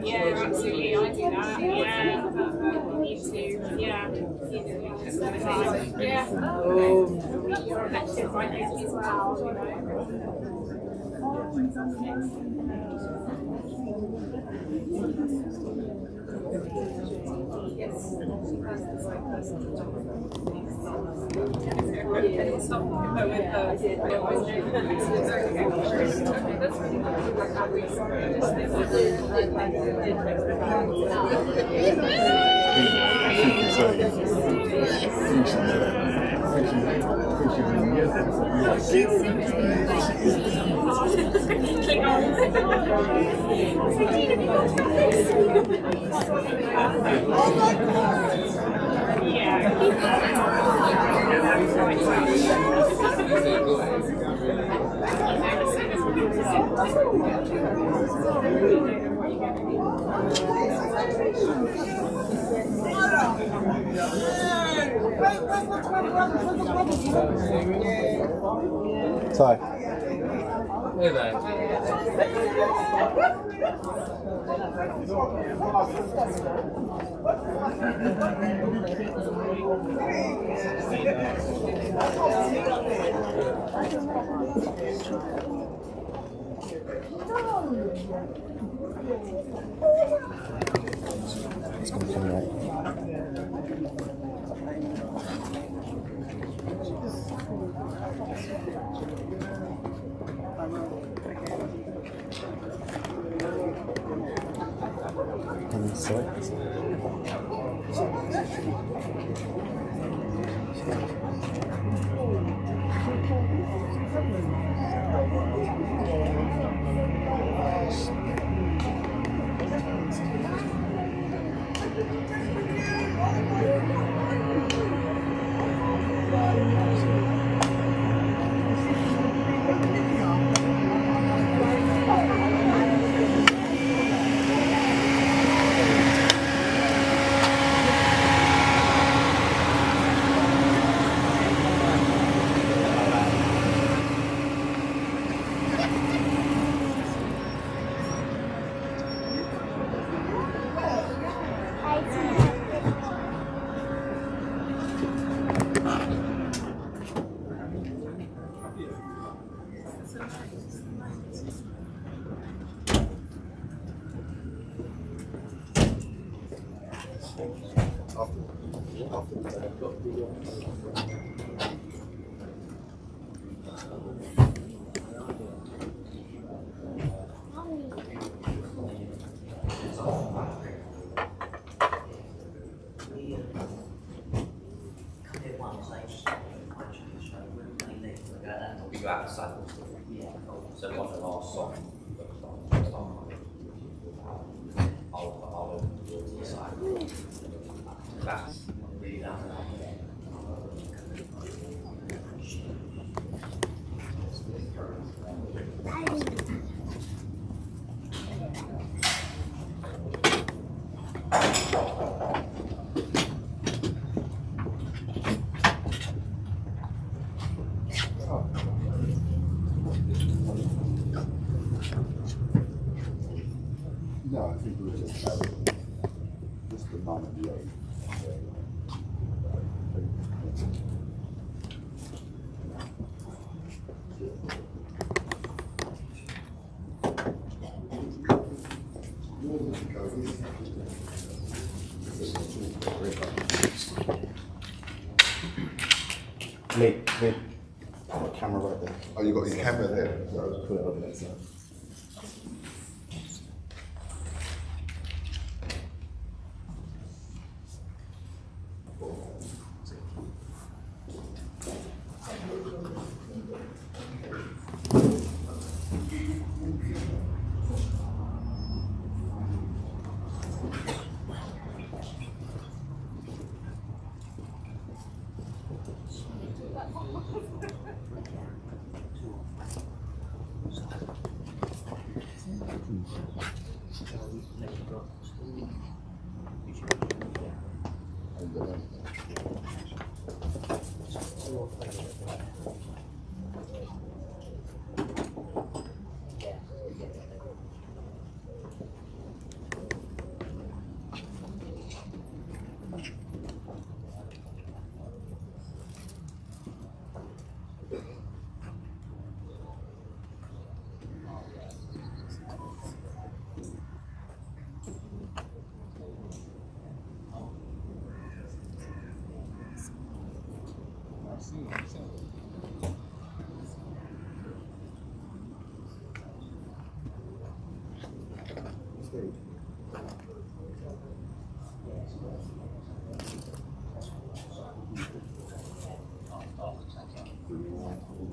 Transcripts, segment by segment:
Yeah, absolutely. I do that. Yeah, you need to. Yeah, yeah. You're affected by those as well. You know. Yes. Ty. Hey there. It's going to come right. We go outside. So one of the last songs. I'll open the door to the side. That's really down there. No, I think we were just the mum and the old. Lee. I've got a camera right there. Oh, you got your camera there. I'll just put it over there. So.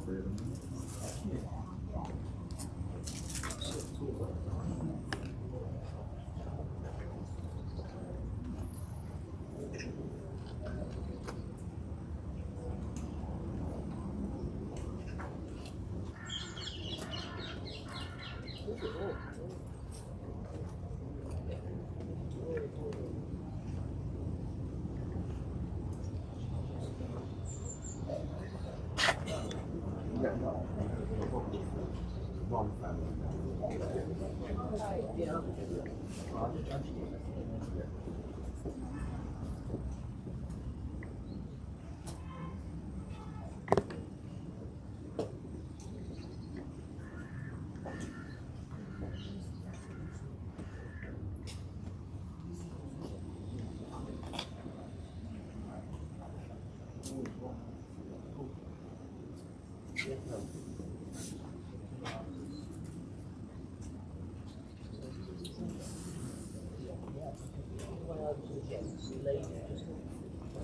three of them. One family.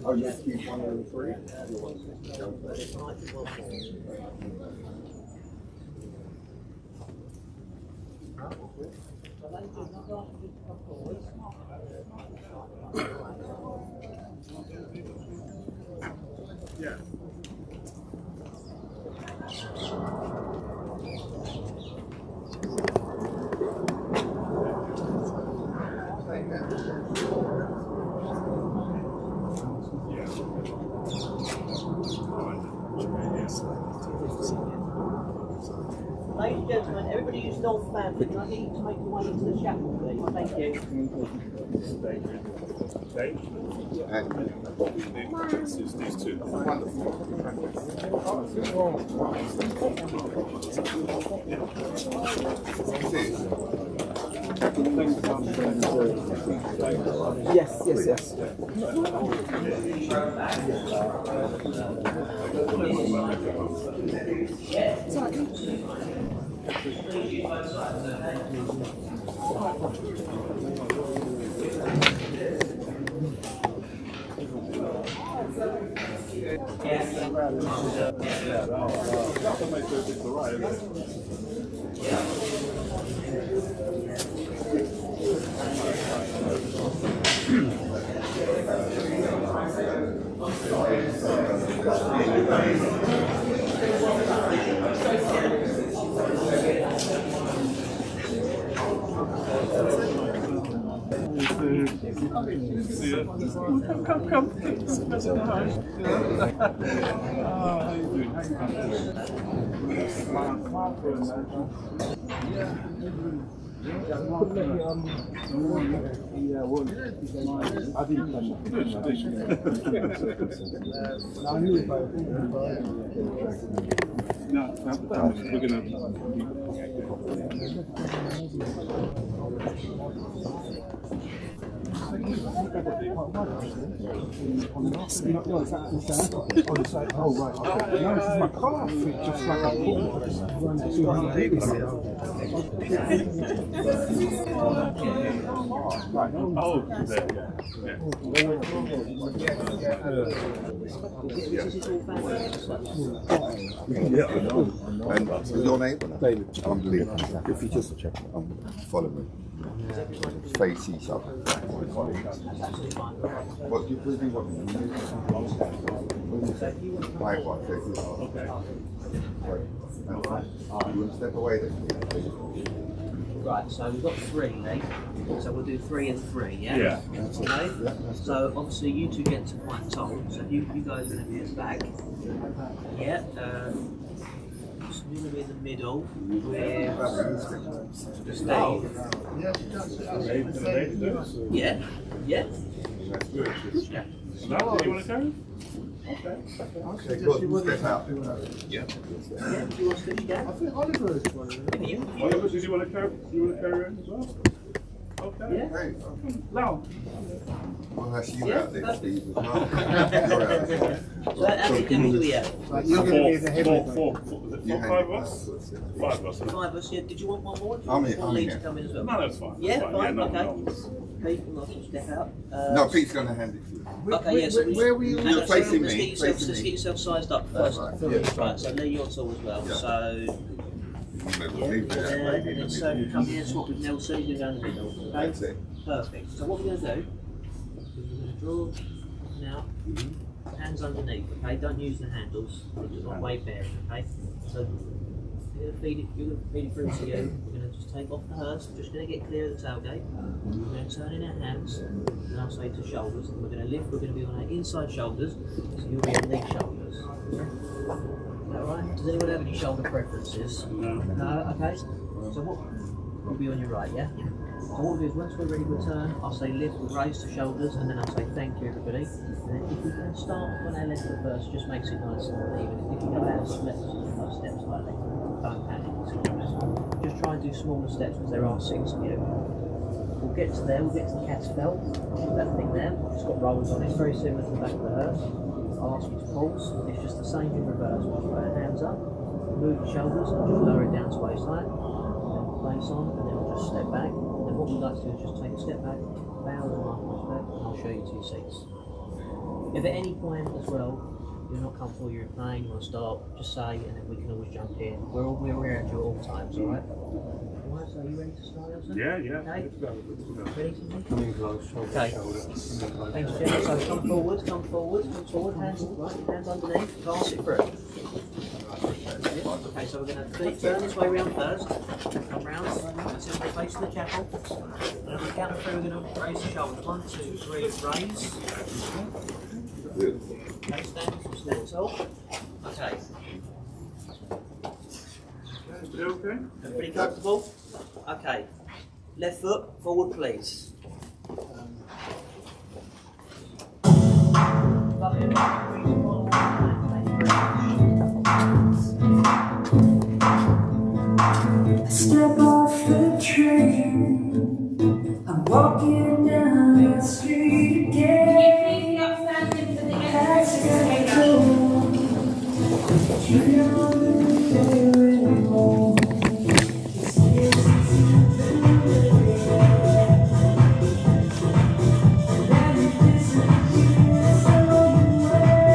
Oh, you keep one of the three? Yeah. Ladies and gentlemen, everybody who's not family, can I get you to make your way into the chapel, please? Thank you. These two. Wonderful. Yes, yes, yes. Come. How you doing? Oh, right. No, this is my car fit, just like a pool. Oh, yeah, I know. And your name? David. I'm Lee. If you just follow me. Face each other. What do you think of me? My wife, okay. You want to step away then? Right, so we've got three then. So we'll do 3 and 3, yeah? Yeah. Okay. So obviously you two get to quite tall, so you guys are going to be at the back. Yeah. So you're going to be in the middle with Steve. Yeah. Yeah. No, do you want to go? Okay, good. Step out. Yeah. Do you want to sit down? I think Oliver is one of them. Oliver, did you want to carry on as well? Okay. Yeah. Hey, No. well, that's you out there, Steve, as well. You're out there. So how many do we have? You're going to be the head of You 5 of us? 5 of us. 5 of us, yeah. Did you want one more? I'm here, Want Lee to I'm come in as well? No, that's fine. Yeah, That's fine, no, okay. no. Pete, would like to step out. No, Pete's going to hand it to you. Okay, yes. Yeah, so where were you? hang You're on, facing let's me. Let's get yourself sized up first. Right, Right, so Lee, your tool as well. Yeah. So, yeah, Leave there, that lady in and then the so middle. come here and swap with Nelson, he's going to go in the middle. Okay? That's it. Perfect. So what we're going to do is we're going to draw now, hands underneath, okay? Don't use the handles, it's not weight bearing, okay? So you're going to feed it through to you. We're going to just take off the hearse, we're just going to get clear of the tailgate. We're going to turn in our hands, and I'll say to shoulders, and we're going to lift, we're going to be on our inside shoulders, so you'll be on these shoulders. Is that right? Does anyone have any shoulder preferences? No. No? Okay. So what will be on your right, yeah? So what we'll do is once we're ready to return, I'll say lift, we'll raise the shoulders, and then I'll say thank you everybody. And then if we can start on our left foot first, just makes it nice and even. If you go out of steps slightly, don't panic. Just try and do smaller steps because there are 6 of you. We'll get to there, we'll get to the cat's felt. That thing there, it's got rollers on it, it's very similar to the back of the hearse. I'll ask you to pause, it's just the same in reverse. We'll put our hands up, move the shoulders, and just lower it down to waist height. Then place on, and then we'll just step back. And then what we'd like to do is just take a step back, bow the mark respect, and I'll show you to your seats. If at any point as well, you're not comfortable, you're in pain, you want to stop, just say, and then we can always jump in. We're around you at all times, alright? Alright, so are you ready to start, Elsa? Yeah, yeah. Okay. Let's go. Ready to move? Coming close, shoulder Okay. to shoulder. Thanks, Janice. So come forward, hands underneath, pass it through. Okay, so we're going to turn this way round first, come round, until we're facing the chapel. And on the count of 3, we're going to raise the shoulders. 1, 2, 3, raise. Okay, stand tall. Okay. Okay. Everybody comfortable? Okay. Left foot, forward please. Step off the train, I'm walking down the street again. Past the door, you know there anymore. Then it disappears somewhere.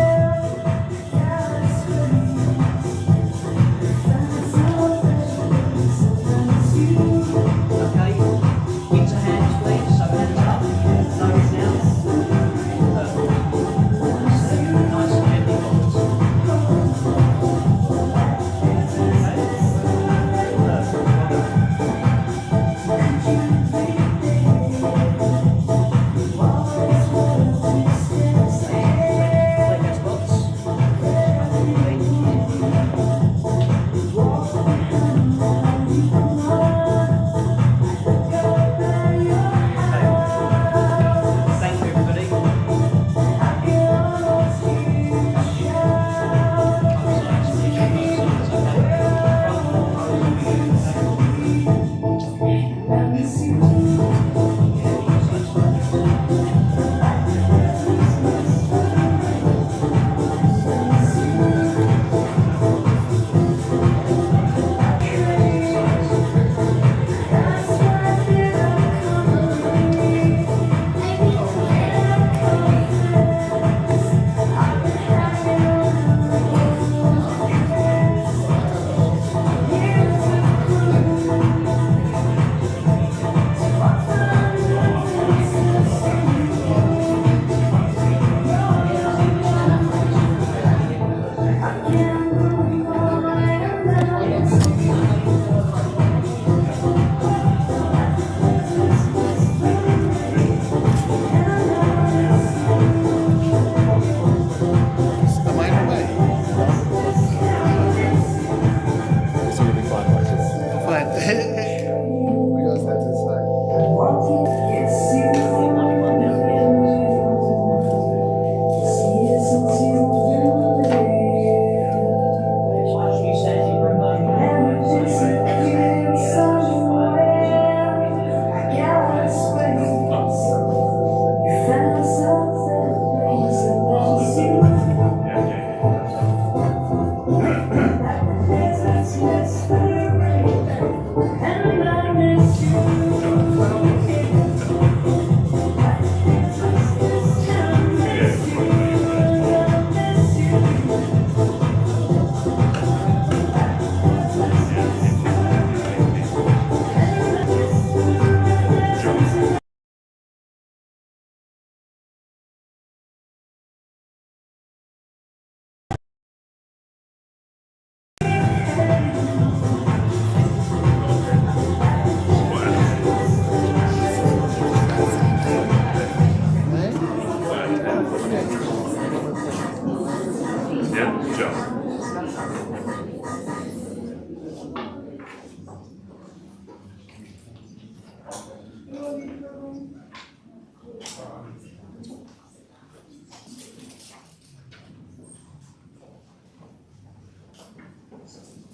Yeah, good job.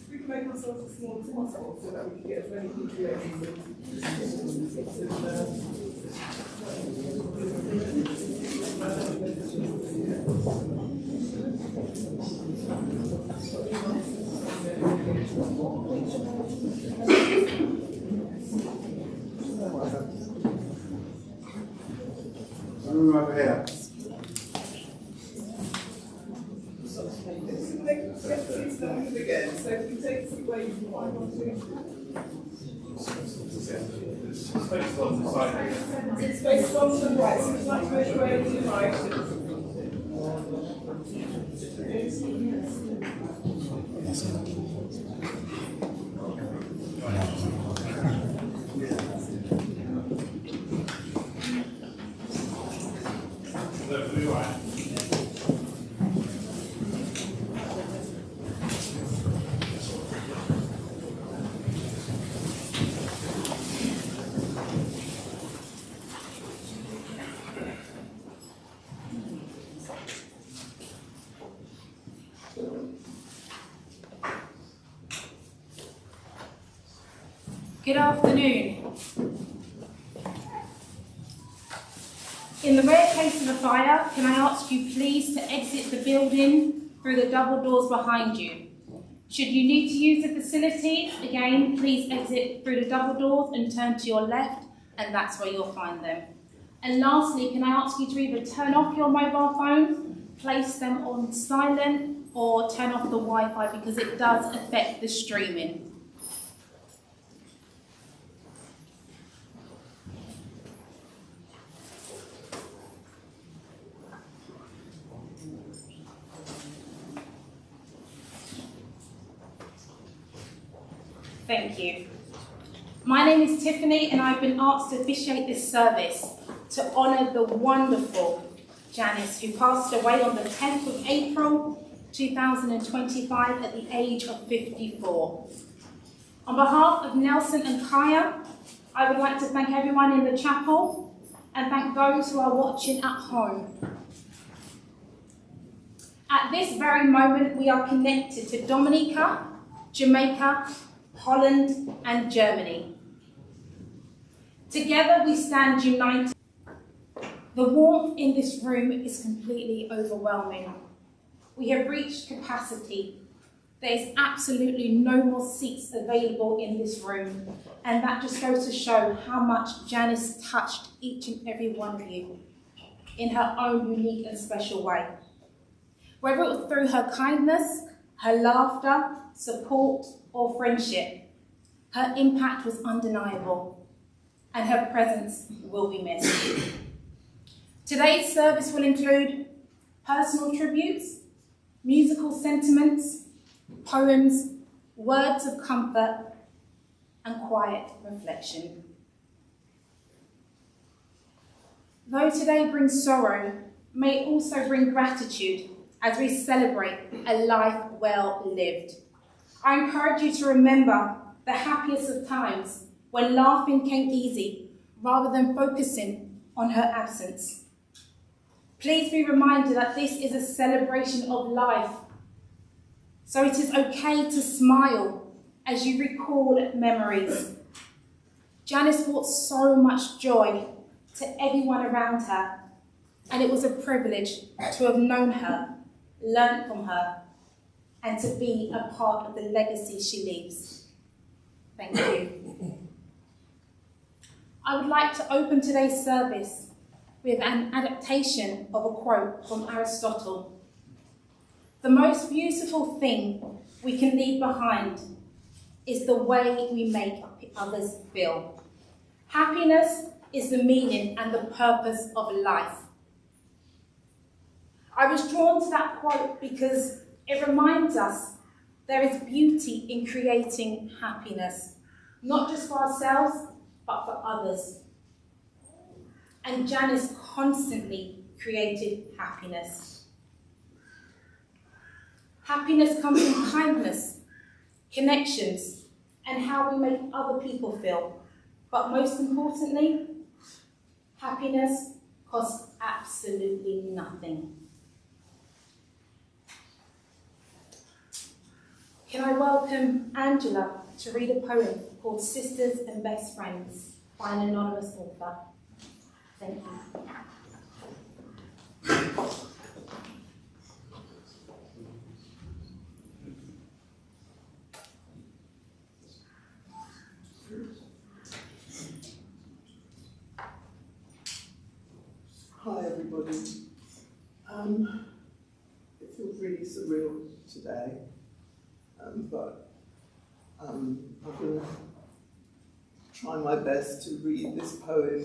We can make ourselves as small as possible so that we can get as many people Room over here. again. So if we take this away from 5 on 2. It's based on the right, so it's like which way to the right. Good afternoon. In the rare case of a fire, can I ask you please to exit the building through the double doors behind you? Should you need to use the facility, again, please exit through the double doors and turn to your left, and that's where you'll find them. And lastly, can I ask you to either turn off your mobile phones, place them on silent, or turn off the Wi-Fi because it does affect the streaming. Thank you. My name is Tiffany and I've been asked to officiate this service to honour the wonderful Janice, who passed away on the 10th of April 2025 at the age of 54. On behalf of Nelson and Kaya, I would like to thank everyone in the chapel and thank those who are watching at home. At this very moment, we are connected to Dominica, Jamaica, Holland and Germany. Together we stand united. The warmth in this room is completely overwhelming. We have reached capacity. There is absolutely no more seats available in this room, and that just goes to show how much Janice touched each and every one of you in her own unique and special way. Whether it was through her kindness, her laughter, support, or friendship, her impact was undeniable, and her presence will be missed. Today's service will include personal tributes, musical sentiments, poems, words of comfort, and quiet reflection. Though today brings sorrow, may it also bring gratitude as we celebrate a life well lived. I encourage you to remember the happiest of times when laughing came easy rather than focusing on her absence. Please be reminded that this is a celebration of life. So it is okay to smile as you recall memories. Janice brought so much joy to everyone around her, and it was a privilege to have known her, learned from her, and to be a part of the legacy she leaves. Thank you. I would like to open today's service with an adaptation of a quote from Aristotle. The most beautiful thing we can leave behind is the way we make others feel. Happiness is the meaning and the purpose of life. I was drawn to that quote because it reminds us there is beauty in creating happiness, not just for ourselves, but for others. And Janice constantly created happiness. Happiness comes from kindness, connections, and how we make other people feel. But most importantly, happiness costs absolutely nothing. Can I welcome Angela to read a poem called Sisters and Best Friends by an anonymous author. Thank you. Hi everybody. It feels really surreal today, but I'm going to try my best to read this poem,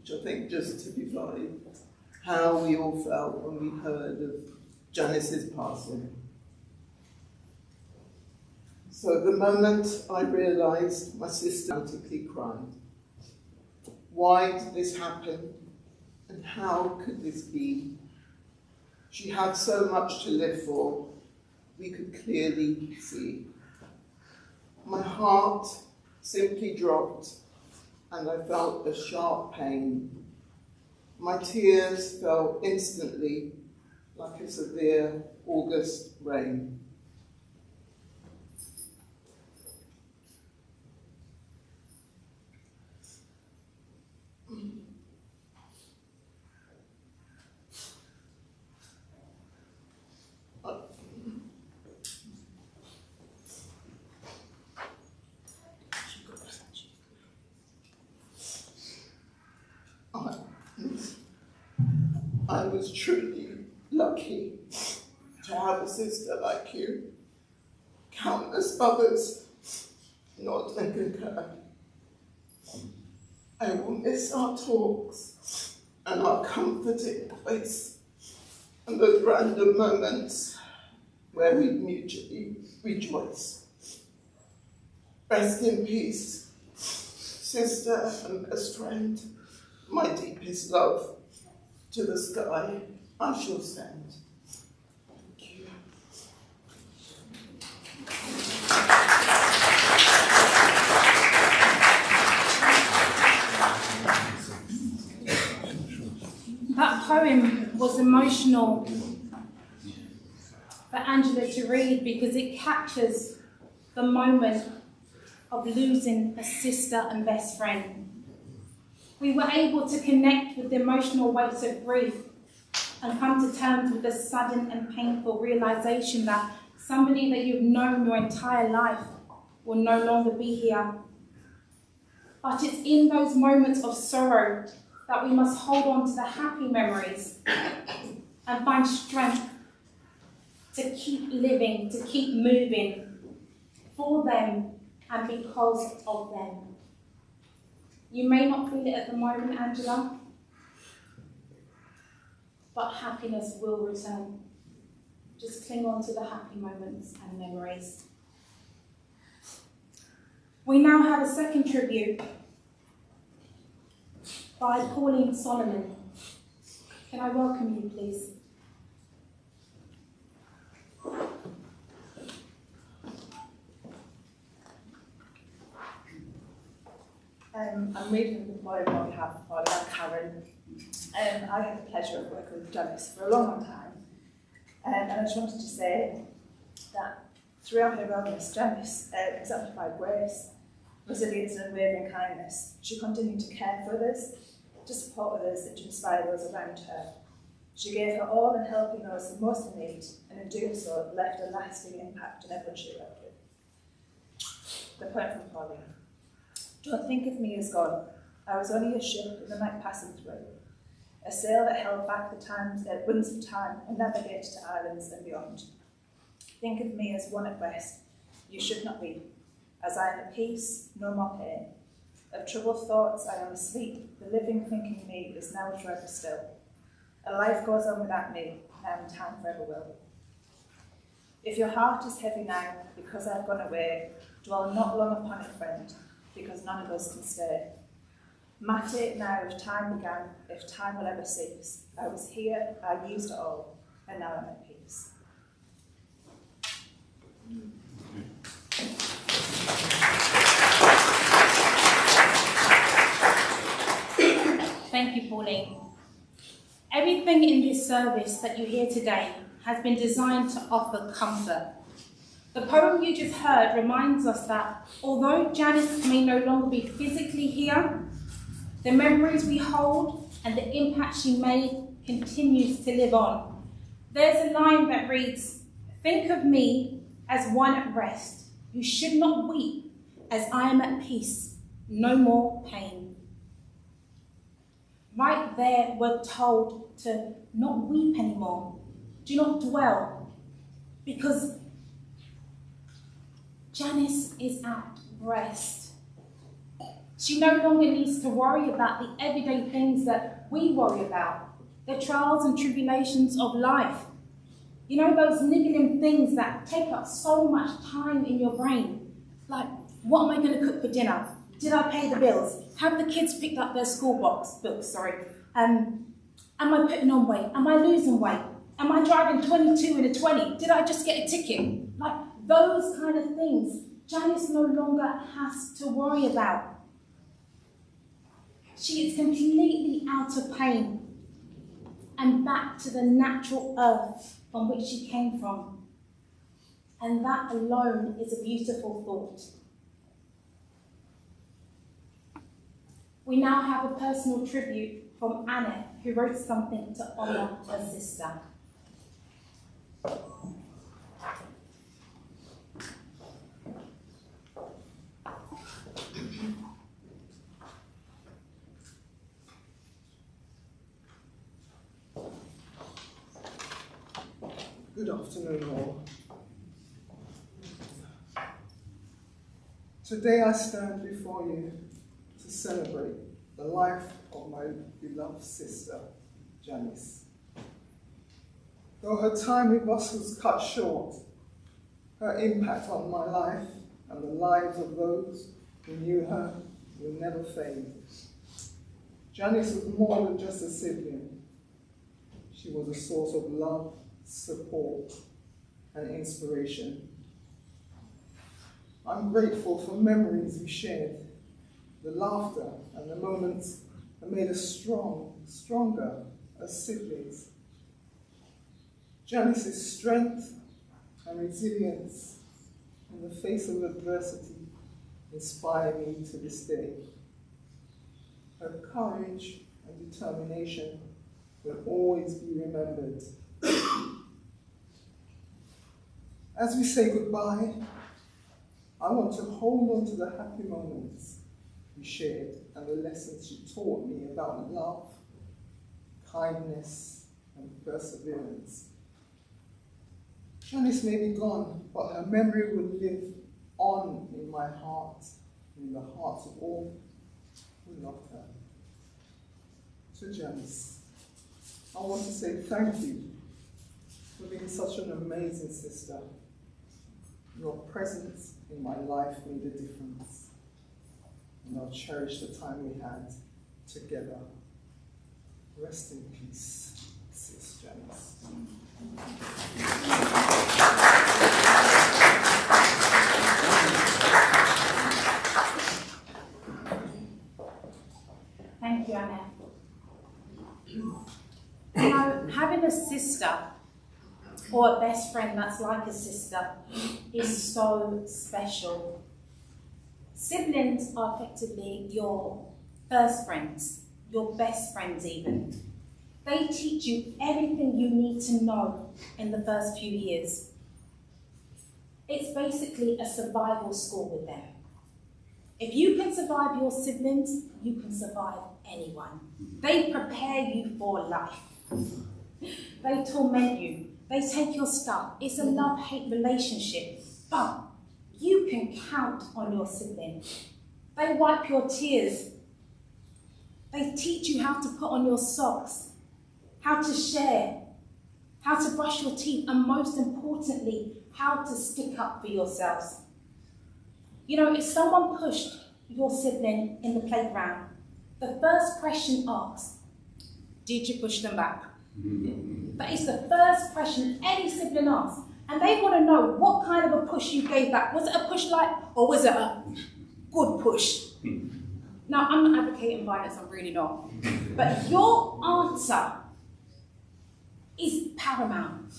which I think just typified how we all felt when we heard of Janice's passing. So the moment I realised my sister frantically cried. Why did this happen? And how could this be? She had so much to live for, we could clearly see. My heart simply dropped and I felt a sharp pain. My tears fell instantly like a severe August rain. I was truly lucky to have a sister like you. Countless others nod and concur. I will miss our talks and our comforting voice and those random moments where we mutually rejoice. Rest in peace, sister and best friend, my deepest love. To the sky I shall send. Thank you. That poem was emotional for Angela to read because it captures the moment of losing a sister and best friend. We were able to connect with the emotional weight of grief and come to terms with the sudden and painful realization that somebody that you've known your entire life will no longer be here. But it's in those moments of sorrow that we must hold on to the happy memories and find strength to keep living, to keep moving for them and because of them. You may not feel it at the moment, Angela, but happiness will return. Just cling on to the happy moments and memories. We now have a second tribute by Pauline Solomon. Can I welcome you, please? I'm reading the poem on behalf of Polly and Karen. I had the pleasure of working with Janice for a long, long time. And I just wanted to say that throughout her illness, Janice exemplified grace, resilience and unwavering kindness. She continued to care for others, to support others and to inspire those around her. She gave her all in helping those most in need, and in doing so left a lasting impact on everyone she worked with. The poem from Pauline. Don't think of me as gone. I was only a ship in the night passing through, a sail that held back the winds of time and navigated to islands and beyond. Think of me as one at rest. You should not weep, as I am at peace, no more pain. Of troubled thoughts I am asleep, the living thinking me is now forever still. A life goes on without me, and time forever will. If your heart is heavy now, because I've gone away, dwell not long upon it, friend, because none of us can stay. Matter now if time began, if time will ever cease. I was here, I used it all, and now I'm at peace. Thank you, Pauline. Everything in this service that you hear today has been designed to offer comfort. The poem you just heard reminds us that although Janice may no longer be physically here, the memories we hold and the impact she made continues to live on. There's a line that reads, "Think of me as one at rest. You should not weep, as I am at peace. No more pain." Right there, we're told to not weep anymore. Do not dwell, because Janice is at rest. She no longer needs to worry about the everyday things that we worry about, the trials and tribulations of life. You know, those niggling things that take up so much time in your brain. Like, what am I going to cook for dinner? Did I pay the bills? Have the kids picked up their school books? Am I putting on weight? Am I losing weight? Am I driving 22 in a 20? Did I just get a ticket? Like, those kind of things, Janice no longer has to worry about. She is completely out of pain and back to the natural earth from which she came from. And that alone is a beautiful thought. We now have a personal tribute from Anna, who wrote something to honour her sister. Good afternoon, all. Today I stand before you to celebrate the life of my beloved sister, Janice. Though her time with us was cut short, her impact on my life and the lives of those who knew her will never fade. Janice was more than just a sibling. She was a source of love, support, and inspiration. I'm grateful for memories we shared, the laughter and the moments that made us stronger as siblings. Janice's strength and resilience in the face of adversity inspire me to this day. Her courage and determination will always be remembered. As we say goodbye, I want to hold on to the happy moments we shared and the lessons she taught me about love, kindness, and perseverance. Janice may be gone, but her memory will live on in my heart, in the hearts of all who loved her. To Janice, I want to say thank you for being such an amazing sister. Your presence in my life made a difference, and I'll cherish the time we had together. Rest in peace, Sis Janice. Thank you, Anna. You know, having a sister or a best friend that's like a sister is so special. Siblings are effectively your first friends, your best friends even. They teach you everything you need to know in the first few years. It's basically a survival school with them. If you can survive your siblings, you can survive anyone. They prepare you for life. They torment you. They take your stuff. It's a love-hate relationship. But you can count on your sibling. They wipe your tears. They teach you how to put on your socks, how to share, how to brush your teeth, and most importantly, how to stick up for yourselves. You know, if someone pushed your sibling in the playground, the first question asked, did you push them back? That is the first question any sibling asks. And they want to know what kind of a push you gave back. Was it a push like, or was it a good push? Now, I'm not advocating violence, I'm really not. But your answer is paramount.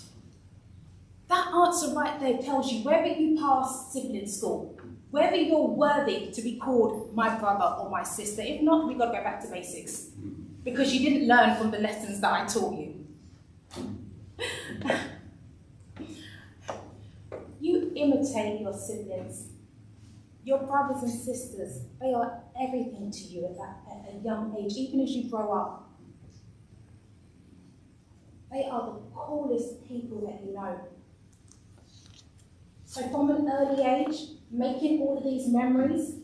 That answer right there tells you whether you pass sibling school, whether you're worthy to be called my brother or my sister. If not, we've got to go back to basics. Because you didn't learn from the lessons that I taught you. You imitate your siblings. Your brothers and sisters, they are everything to you at a young age, even as you grow up. They are the coolest people that you know. So from an early age, making all of these memories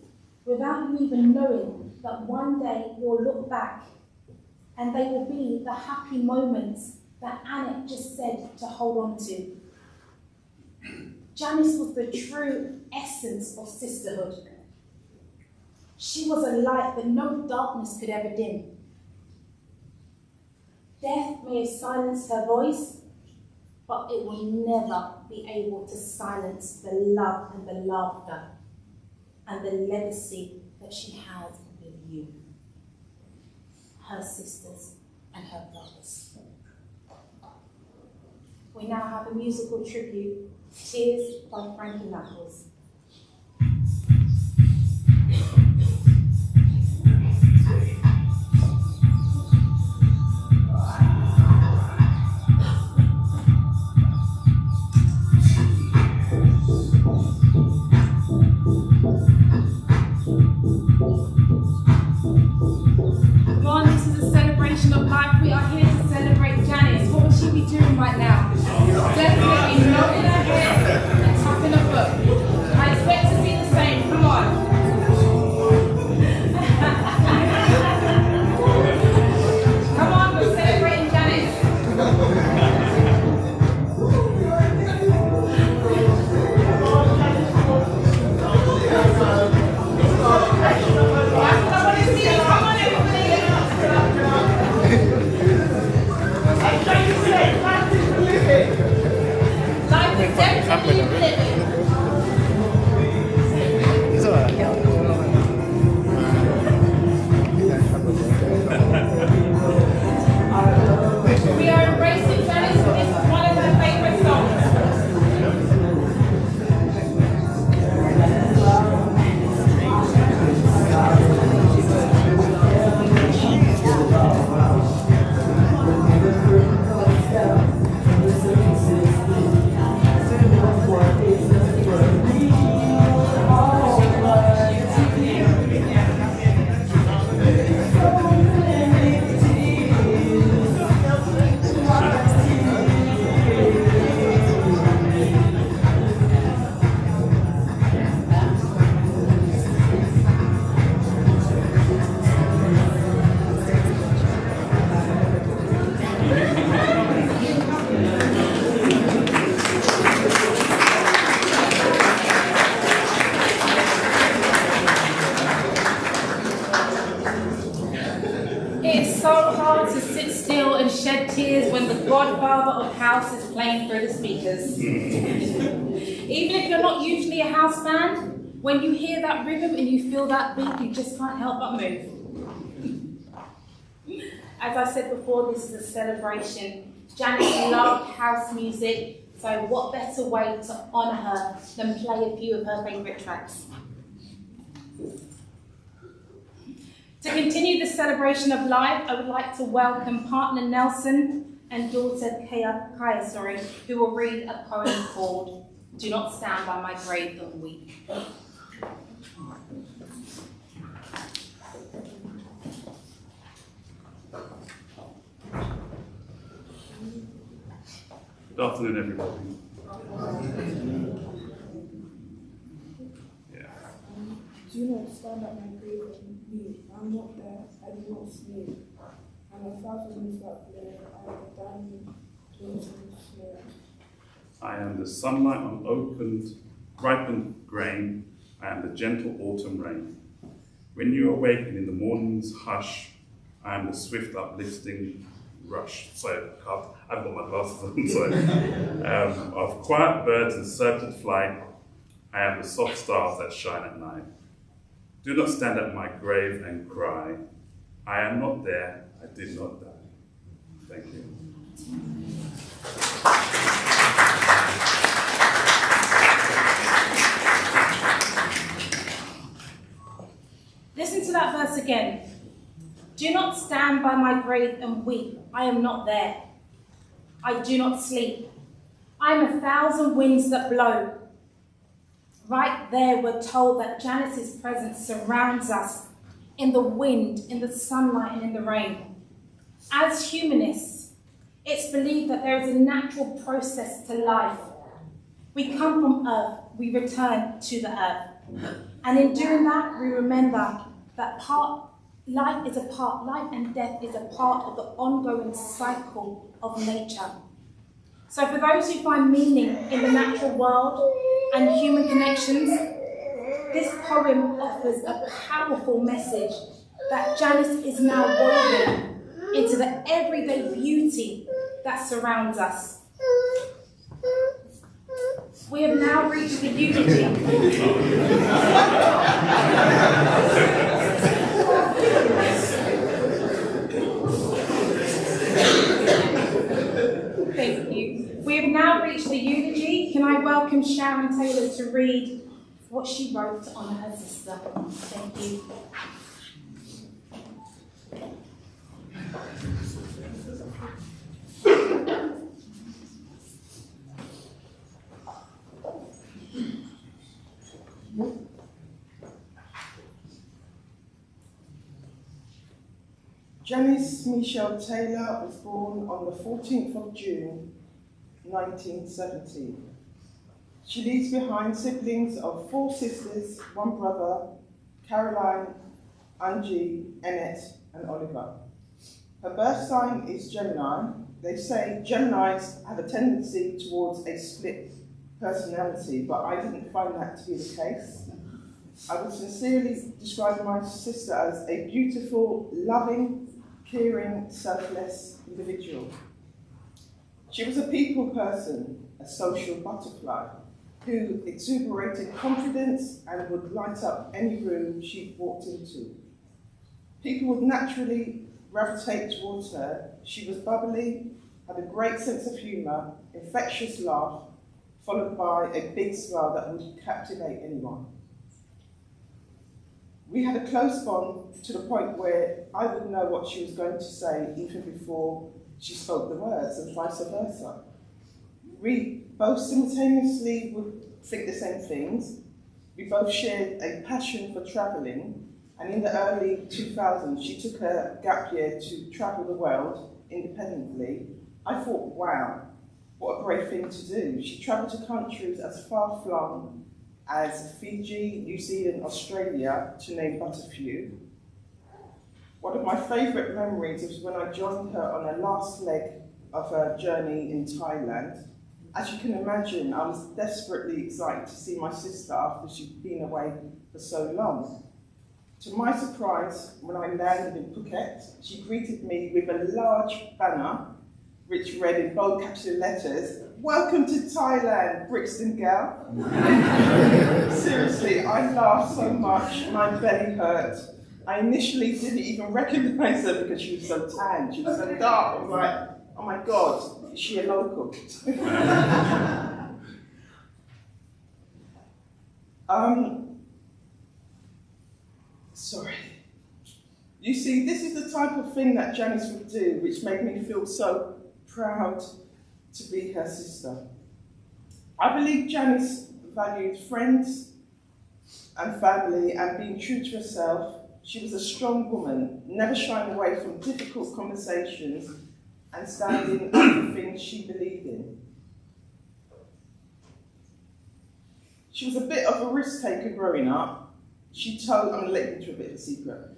without you even knowing that one day you'll look back and they will be the happy moments that Annette just said to hold on to. Janice was the true essence of sisterhood. She was a light that no darkness could ever dim. Death may have silenced her voice, but it will never be able to silence the love and the laughter and the legacy that she has with you, her sisters and her brothers. We now have a musical tribute, Tears by Frankie Knuckles. Come on, this is a celebration of life. We are here to celebrate Janice. What would she be doing right now? Definitely nodding her head and tapping her foot. I expect to see the same. Come on. Come on, we're celebrating Janice. We are embracing Janice, and this is one of her favourite songs. It's so hard to sit still and shed tears when the godfather of house is playing through the speakers. Even if you're not usually a house band, when you hear that rhythm and you feel that beat, you just can't help but move. As I said before, this is a celebration. Janice loved house music, so what better way to honour her than play a few of her favourite tracks. To continue the celebration of life, I would like to welcome partner Nelson and daughter Kaya, who will read a poem called "Do Not Stand by My Grave and Weep." Good afternoon, everybody. Do not stand at my grave and weep. I'm not there, I do not sleep. And a thousand moons that flare, I am a diamond twins in the snow. I am the sunlight on ripened grain. I am the gentle autumn rain. When you awaken in the morning's hush, I am the swift uplifting rush. Sorry, I've got my glasses on, sorry. Of quiet birds in circled flight, I am the soft stars that shine at night. Do not stand at my grave and cry. I am not there, I did not die. Thank you. Listen to that verse again. Do not stand by my grave and weep. I am not there. I do not sleep. I am 1,000 winds that blow. Right there, we're told that Janice's presence surrounds us in the wind, in the sunlight, and in the rain. As humanists, it's believed that there is a natural process to life. We come from earth, we return to the earth. And in doing that, we remember that life and death is a part of the ongoing cycle of nature. So for those who find meaning in the natural world and human connections, this poem offers a powerful message that Janice is now woven into the everyday beauty that surrounds us. We have now reached the eulogy. Thank you. We have now reached the eulogy. Can I welcome Sharon Taylor to read what she wrote on her sister? Thank you. Janice Michelle Taylor was born on the 14th of June, 1970. She leaves behind siblings of 4 sisters, 1 brother, Caroline, Angie, Annette, and Oliver. Her birth sign is Gemini. They say Geminis have a tendency towards a split personality, but I didn't find that to be the case. I would sincerely describe my sister as a beautiful, loving, caring, selfless individual. She was a people person, a social butterfly, who exuberated confidence and would light up any room she walked into. People would naturally gravitate towards her. She was bubbly, had a great sense of humour, infectious laugh, followed by a big smile that would captivate anyone. We had a close bond to the point where I would know what she was going to say even before she spoke the words, and vice versa. We both simultaneously would think the same things. We both shared a passion for travelling, and in the early 2000s, she took a gap year to travel the world independently. I thought, wow, what a great thing to do. She travelled to countries as far-flung as Fiji, New Zealand, Australia, to name but a few. One of my favourite memories was when I joined her on her last leg of her journey in Thailand. As you can imagine, I was desperately excited to see my sister after she'd been away for so long. To my surprise, when I landed in Phuket, she greeted me with a large banner which read in bold capital letters, "Welcome to Thailand, Brixton gal." Seriously, I laughed so much, my belly hurt. I initially didn't even recognise her because she was so tan, she was so dark. I was like, oh my God, is she a local? Sorry. You see, this is the type of thing that Janice would do, which made me feel so proud to be her sister. I believe Janice valued friends and family and being true to herself. She was a strong woman, never shying away from difficult conversations and standing up for things she believed in. She was a bit of a risk taker growing up. I'm going to let you into a bit of a secret.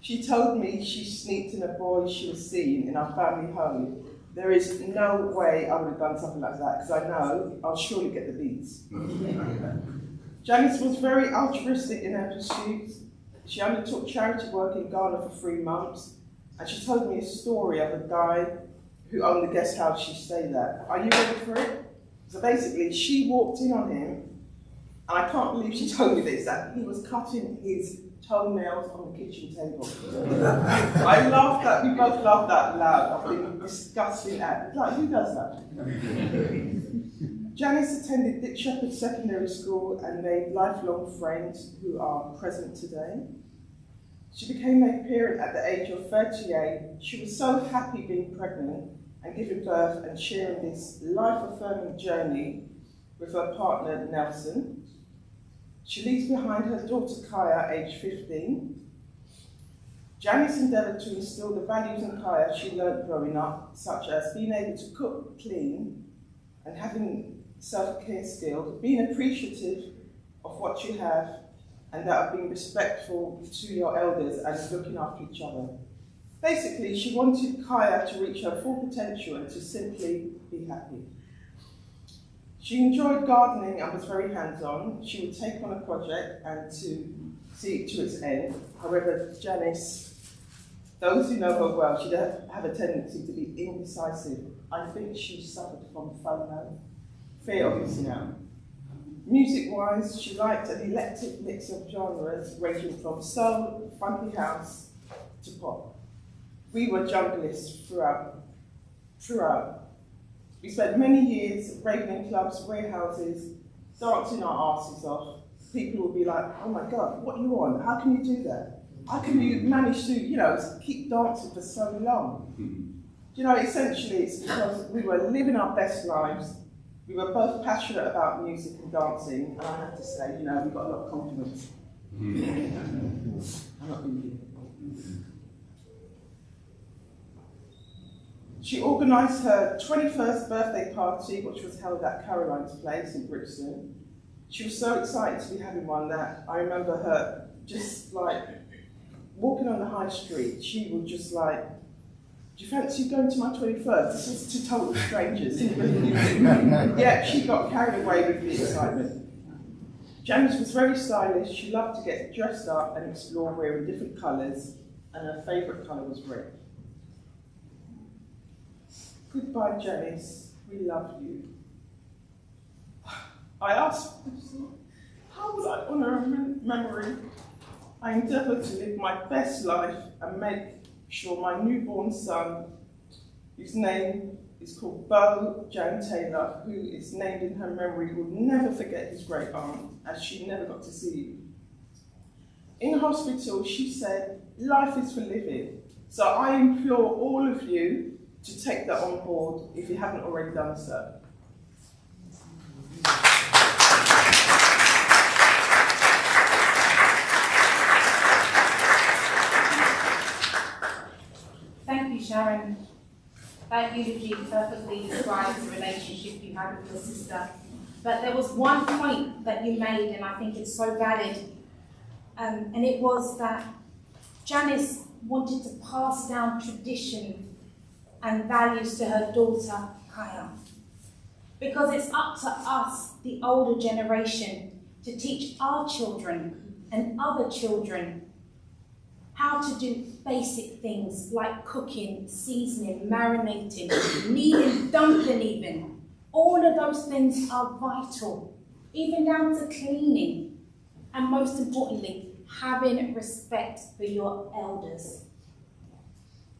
She told me she sneaked in a boy she was seeing in our family home. There is no way I would have done something like that, because I know I'll surely get the beats. Janice was very altruistic in her pursuits. She undertook charity work in Ghana for 3 months, and she told me a story of a guy who owned the guest house she stayed at. Are you ready for it? So basically, she walked in on him, and I can't believe she told me this, that he was cutting his toenails on the kitchen table. I laughed at, we both laughed out loud. I think disgusting act. Like, who does that? Janice attended Dick Shepherd Secondary School and made lifelong friends who are present today. She became a parent at the age of 38. She was so happy being pregnant and giving birth and sharing this life-affirming journey with her partner, Nelson. She leaves behind her daughter, Kaya, aged 15. Janice endeavoured to instill the values in Kaya she learned growing up, such as being able to cook, clean, and having self-care skills, being appreciative of what you have, and that of being respectful to your elders and looking after each other. Basically, she wanted Kaya to reach her full potential and to simply be happy. She enjoyed gardening and was very hands-on. She would take on a project and to see it to its end. However, Janice, those who know her well, she'd have a tendency to be indecisive. I think she suffered from FOMO, fear of missing out. Music-wise, she liked an eclectic mix of genres ranging from soul, funky house, to pop. We were junglists throughout. We spent many years raving in clubs, warehouses, dancing our asses off. People would be like, oh my God, what are you on? How can you do that? How can you manage to, keep dancing for so long? Essentially it's because we were living our best lives. We were both passionate about music and dancing, and I have to say, we got a lot of compliments. I'm not being She organised her 21st birthday party, which was held at Caroline's Place in Brixton. She was so excited to be having one that I remember her just like walking on the high street. She would just like, do you fancy going to my 21st? This was to total strangers. Yeah, she got carried away with the excitement. Janice was very stylish. She loved to get dressed up and explore wearing different colours, and her favourite colour was red. Goodbye, Janice. We love you. I asked, how would I honour her memory? I endeavour to live my best life and make sure my newborn son, whose name is called Beau Jan Taylor, who is named in her memory, will never forget his great aunt, as she never got to see you. In hospital, she said, life is for living. So I implore all of you to take that on board if you haven't already done so. Thank you, Sharon. That eulogy perfectly describes the relationship you had with your sister. But there was one point that you made, and I think it's so valid, and it was that Janice wanted to pass down tradition and values to her daughter, Kaya. Because it's up to us, the older generation, to teach our children and other children how to do basic things like cooking, seasoning, marinating, kneading, dumpling even. All of those things are vital, even down to cleaning. And most importantly, having respect for your elders.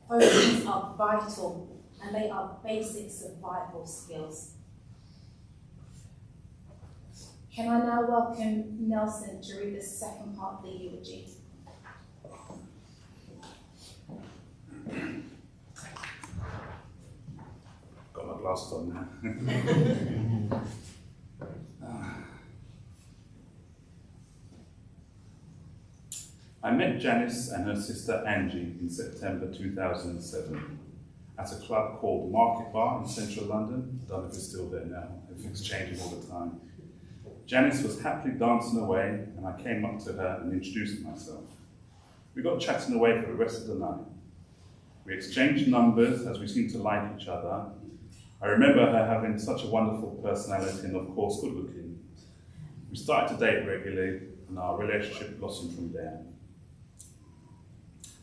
Those things are vital, and they are basic survival skills. Can I now welcome Nelson to read the second part of the eulogy? Got my glasses on now. I met Janice and her sister Angie in September 2007 at a club called Market Bar in central London. I don't know if it's still there now, everything's changing all the time. Janice was happily dancing away, and I came up to her and introduced myself. We got chatting away for the rest of the night. We exchanged numbers as we seemed to like each other. I remember her having such a wonderful personality and of course good looking. We started to date regularly, and our relationship blossomed from there.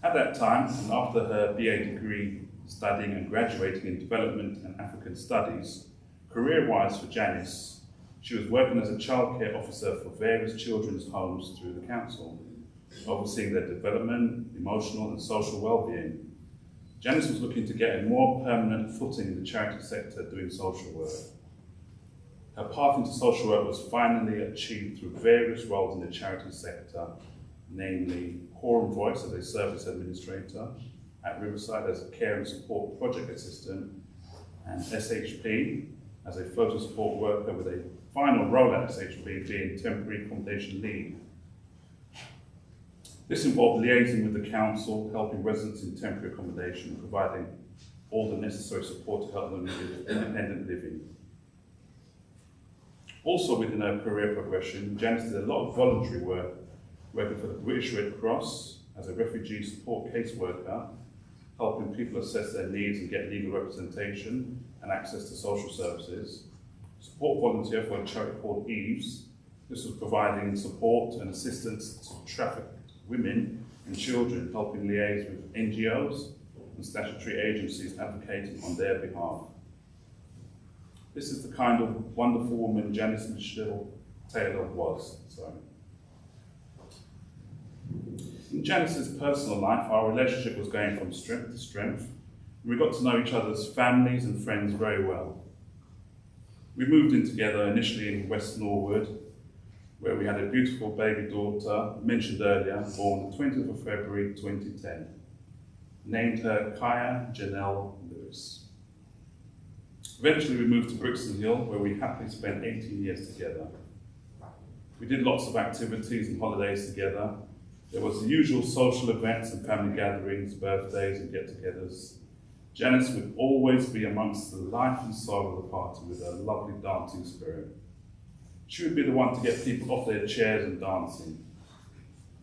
At that time, and after her BA degree studying and graduating in development and African studies, career-wise for Janice, she was working as a childcare officer for various children's homes through the council, overseeing their development, emotional and social well-being. Janice was looking to get a more permanent footing in the charity sector doing social work. Her path into social work was finally achieved through various roles in the charity sector, namely Quorum Voice as a service administrator, at Riverside as a care and support project assistant, and SHP as a photo support worker, with a final role at SHP being temporary accommodation lead. This involved liaising with the council, helping residents in temporary accommodation, and providing all the necessary support to help them with independent living. Also within her career progression, Janice did a lot of voluntary work, working for the British Red Cross as a refugee support caseworker, helping people assess their needs and get legal representation and access to social services. Support volunteer for a charity called Eves. This was providing support and assistance to trafficked women and children, helping liaise with NGOs and statutory agencies advocating on their behalf. This is the kind of wonderful woman Janice Michelle Taylor was. In Janice's personal life, our relationship was going from strength to strength. We got to know each other's families and friends very well. We moved in together initially in West Norwood, where we had a beautiful baby daughter, mentioned earlier, born the 20th of February 2010. Named her Kaya Janelle Lewis. Eventually we moved to Brixton Hill, where we happily spent 18 years together. We did lots of activities and holidays together. There was the usual social events and family gatherings, birthdays and get-togethers. Janice would always be amongst the life and soul of the party with her lovely dancing spirit. She would be the one to get people off their chairs and dancing.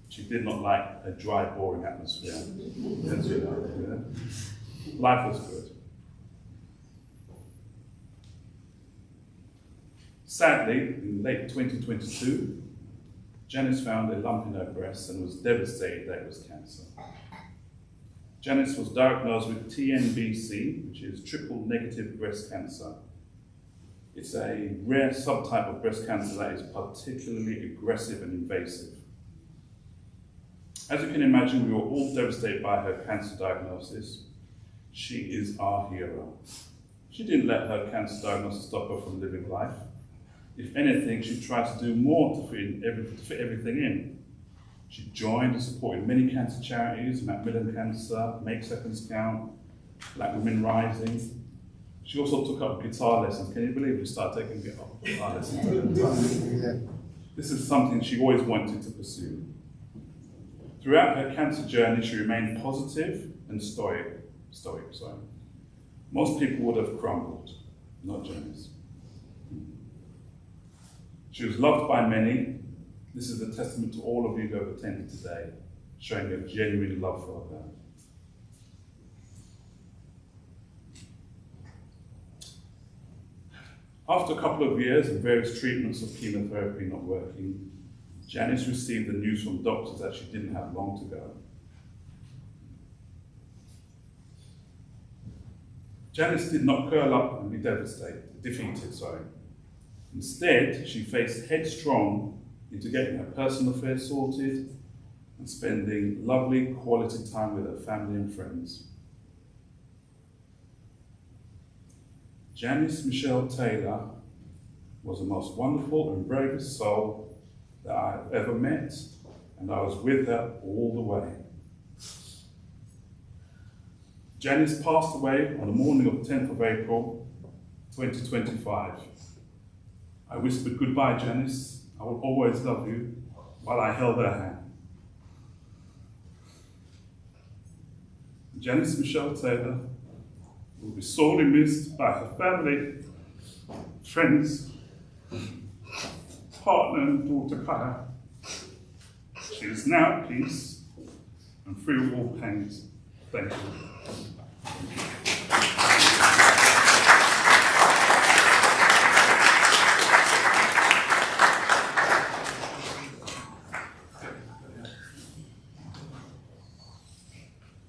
She did not like a dry, boring atmosphere. As you know, yeah. Life was good. Sadly, in late 2022, Janice found a lump in her breast and was devastated that it was cancer. Janice was diagnosed with TNBC, which is triple negative breast cancer. It's a rare subtype of breast cancer that is particularly aggressive and invasive. As you can imagine, we were all devastated by her cancer diagnosis. She is our hero. She didn't let her cancer diagnosis stop her from living life. If anything, she tried to do more to fit everything in. She joined and supported many cancer charities: Macmillan Cancer, Make Seconds Count, Black Women Rising. She also took up guitar lessons. Can you believe she started taking guitar lessons? This is something she always wanted to pursue. Throughout her cancer journey, she remained positive and stoic. Most people would have crumbled, not Janice. She was loved by many. This is a testament to all of you who have attended today, showing a genuine love for her. After a couple of years and various treatments of chemotherapy not working, Janice received the news from doctors that she didn't have long to go. Janice did not curl up and be defeated. Instead, she faced headstrong into getting her personal affairs sorted and spending lovely quality time with her family and friends. Janice Michelle Taylor was the most wonderful and bravest soul that I have ever met, and I was with her all the way. Janice passed away on the morning of the 10th of April, 2025. I whispered, "Goodbye, Janice. I will always love you," while I held her hand. Janice Michelle Taylor will be sorely missed by her family, friends, partner and daughter Kaya. She is now at peace and free of all pains. Thank you.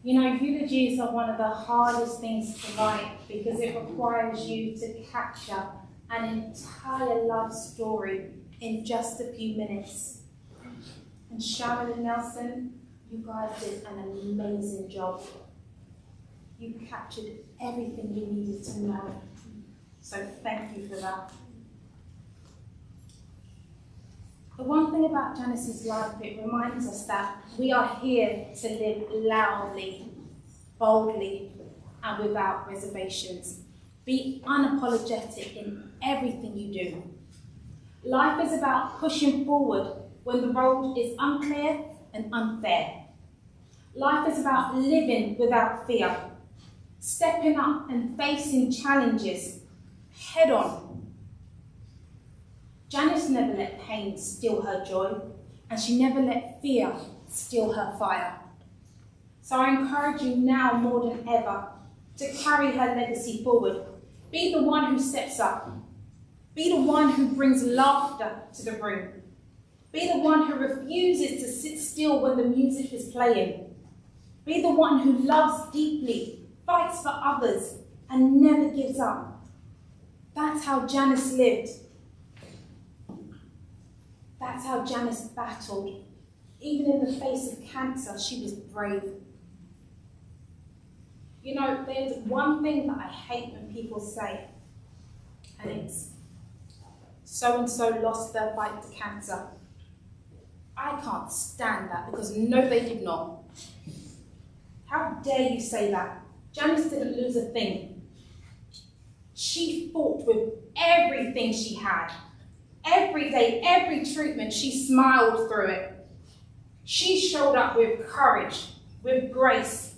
You know, eulogies are one of the hardest things to write because it requires you to capture an entire life story in just a few minutes. And Sharon and Nelson, you guys did an amazing job. You captured everything you needed to know. So thank you for that. The one thing about Janice's life, it reminds us that we are here to live loudly, boldly, and without reservations. Be unapologetic in everything you do. Life is about pushing forward when the road is unclear and unfair. Life is about living without fear, stepping up and facing challenges head on. Janice never let pain steal her joy, and she never let fear steal her fire. So I encourage you now more than ever to carry her legacy forward. Be the one who steps up. Be the one who brings laughter to the room. Be the one who refuses to sit still when the music is playing. Be the one who loves deeply, fights for others, and never gives up. That's how Janice lived. That's how Janice battled. Even in the face of cancer, she was brave. You know, there's one thing that I hate when people say, and it's, so-and-so lost their fight to cancer. I can't stand that because no, they did not. How dare you say that? Janice didn't lose a thing. She fought with everything she had. Every day, every treatment, she smiled through it. She showed up with courage, with grace.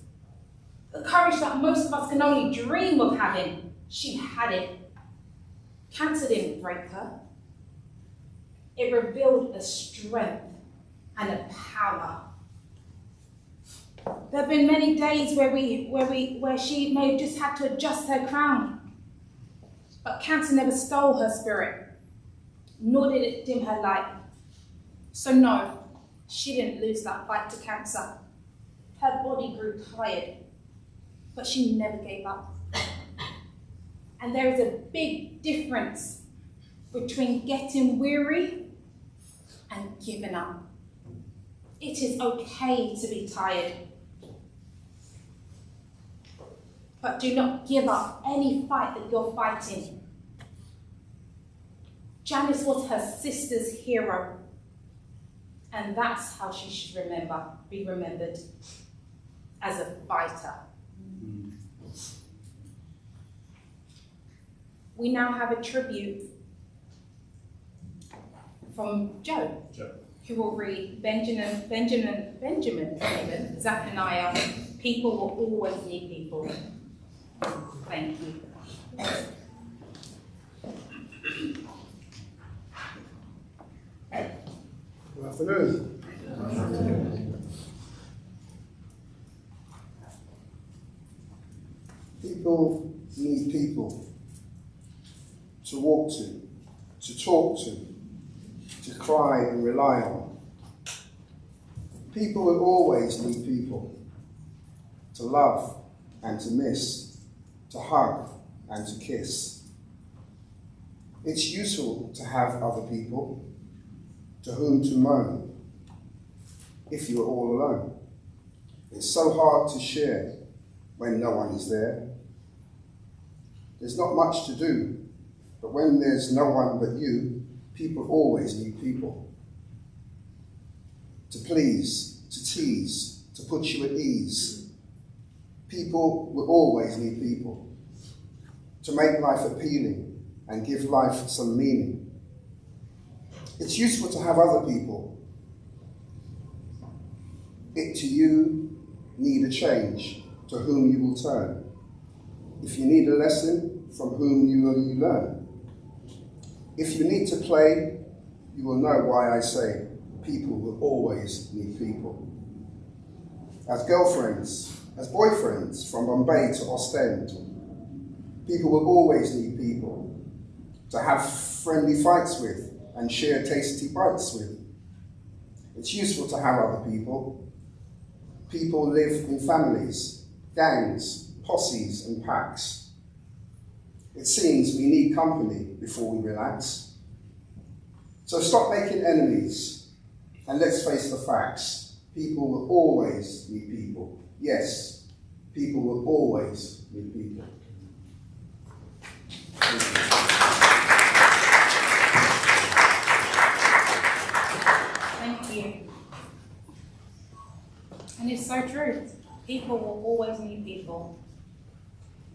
The courage that most of us can only dream of having. She had it. Cancer didn't break her. It revealed a strength and a power. There have been many days where she may have just had to adjust her crown. But cancer never stole her spirit, nor did it dim her light. So no, she didn't lose that fight to cancer. Her body grew tired, but she never gave up. And there is a big difference between getting weary and giving up. It is okay to be tired, but do not give up any fight that you're fighting. Janice was her sister's hero, and that's how she should be remembered, as a fighter. We now have a tribute from Joe, who will read Benjamin, Zephaniah, People Will Always Need People. Thank you. Good afternoon. People need people to walk to talk to cry and rely on. People will always need people to love and to miss, to hug and to kiss. It's useful to have other people to whom to moan if you are all alone. It's so hard to share when no one is there. There's not much to do, but when there's no one but you, people always need people. To please, to tease, to put you at ease. People will always need people. To make life appealing and give life some meaning. It's useful to have other people. It to you need a change, to whom you will turn. If you need a lesson, from whom you will learn. If you need to play, you will know why I say people will always need people. As girlfriends, as boyfriends, from Bombay to Ostend, people will always need people to have friendly fights with and share tasty bites with. It's useful to have other people. People live in families, gangs, posses and packs. It seems we need company before we relax. So stop making enemies and let's face the facts. People will always need people. Yes, people will always need people. Thank you. And it's so true. People will always need people.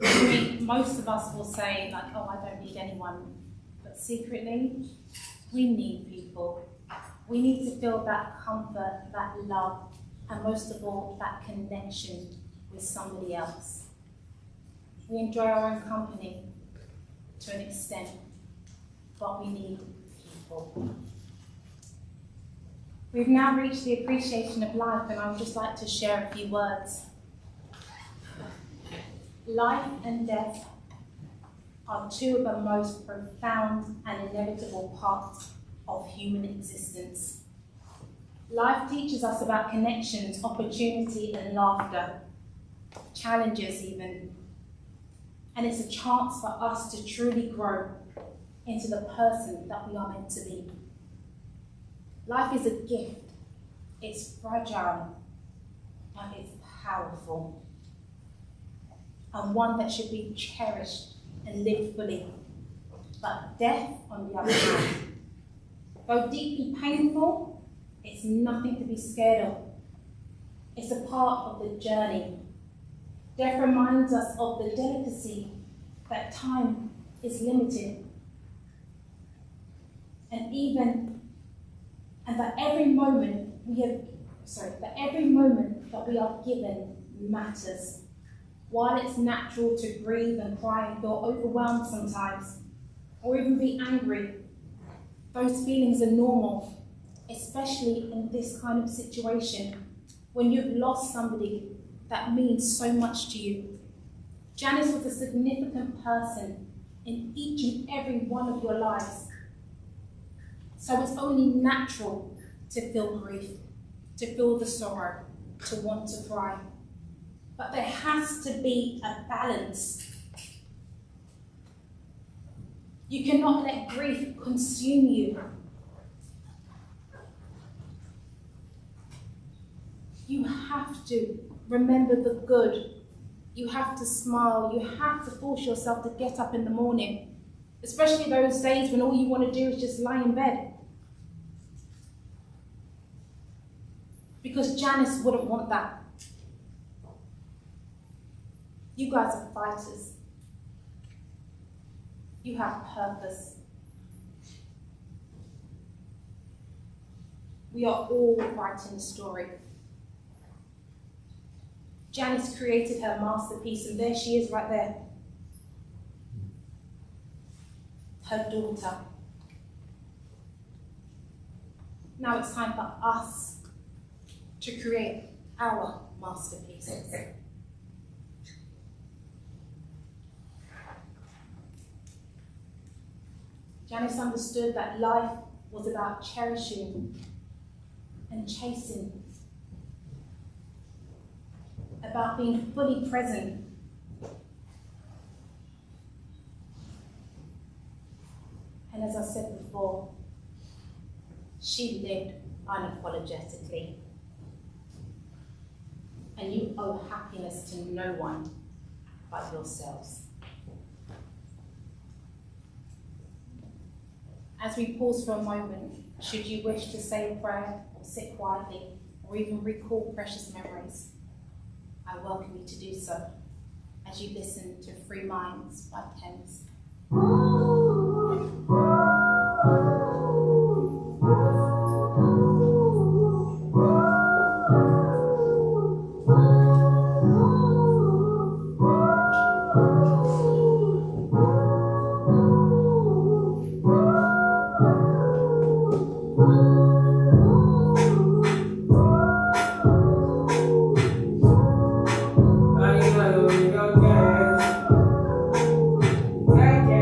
I mean, most of us will say, like, oh, I don't need anyone. But secretly, we need people. We need to feel that comfort, that love, and most of all, that connection with somebody else. We enjoy our own company to an extent, but we need people. We've now reached the appreciation of life, and I would just like to share a few words. Life and death are two of the most profound and inevitable parts of human existence. Life teaches us about connections, opportunity and laughter, challenges even. And it's a chance for us to truly grow into the person that we are meant to be. Life is a gift. It's fragile, but it's powerful. And one that should be cherished and lived fully. But death, on the other hand, though deeply painful, it's nothing to be scared of. It's a part of the journey. Death reminds us of the delicacy that time is limited. And that every moment that we are given matters. While it's natural to grieve and cry and feel overwhelmed sometimes, or even be angry, those feelings are normal, especially in this kind of situation, when you've lost somebody that means so much to you. Janice was a significant person in each and every one of your lives. So it's only natural to feel grief, to feel the sorrow, to want to cry. But there has to be a balance. You cannot let grief consume you. You have to remember the good. You have to smile. You have to force yourself to get up in the morning, especially those days when all you want to do is just lie in bed. Because Janice wouldn't want that. You guys are fighters. You have purpose. We are all writing a story. Janice created her masterpiece, and there she is right there. Her daughter. Now it's time for us to create our masterpieces. Janice understood that life was about cherishing and chasing, about being fully present. And as I said before, she lived unapologetically. And you owe happiness to no one but yourselves. As we pause for a moment, should you wish to say a prayer or sit quietly or even recall precious memories, I welcome you to do so as you listen to Free Minds by Thames.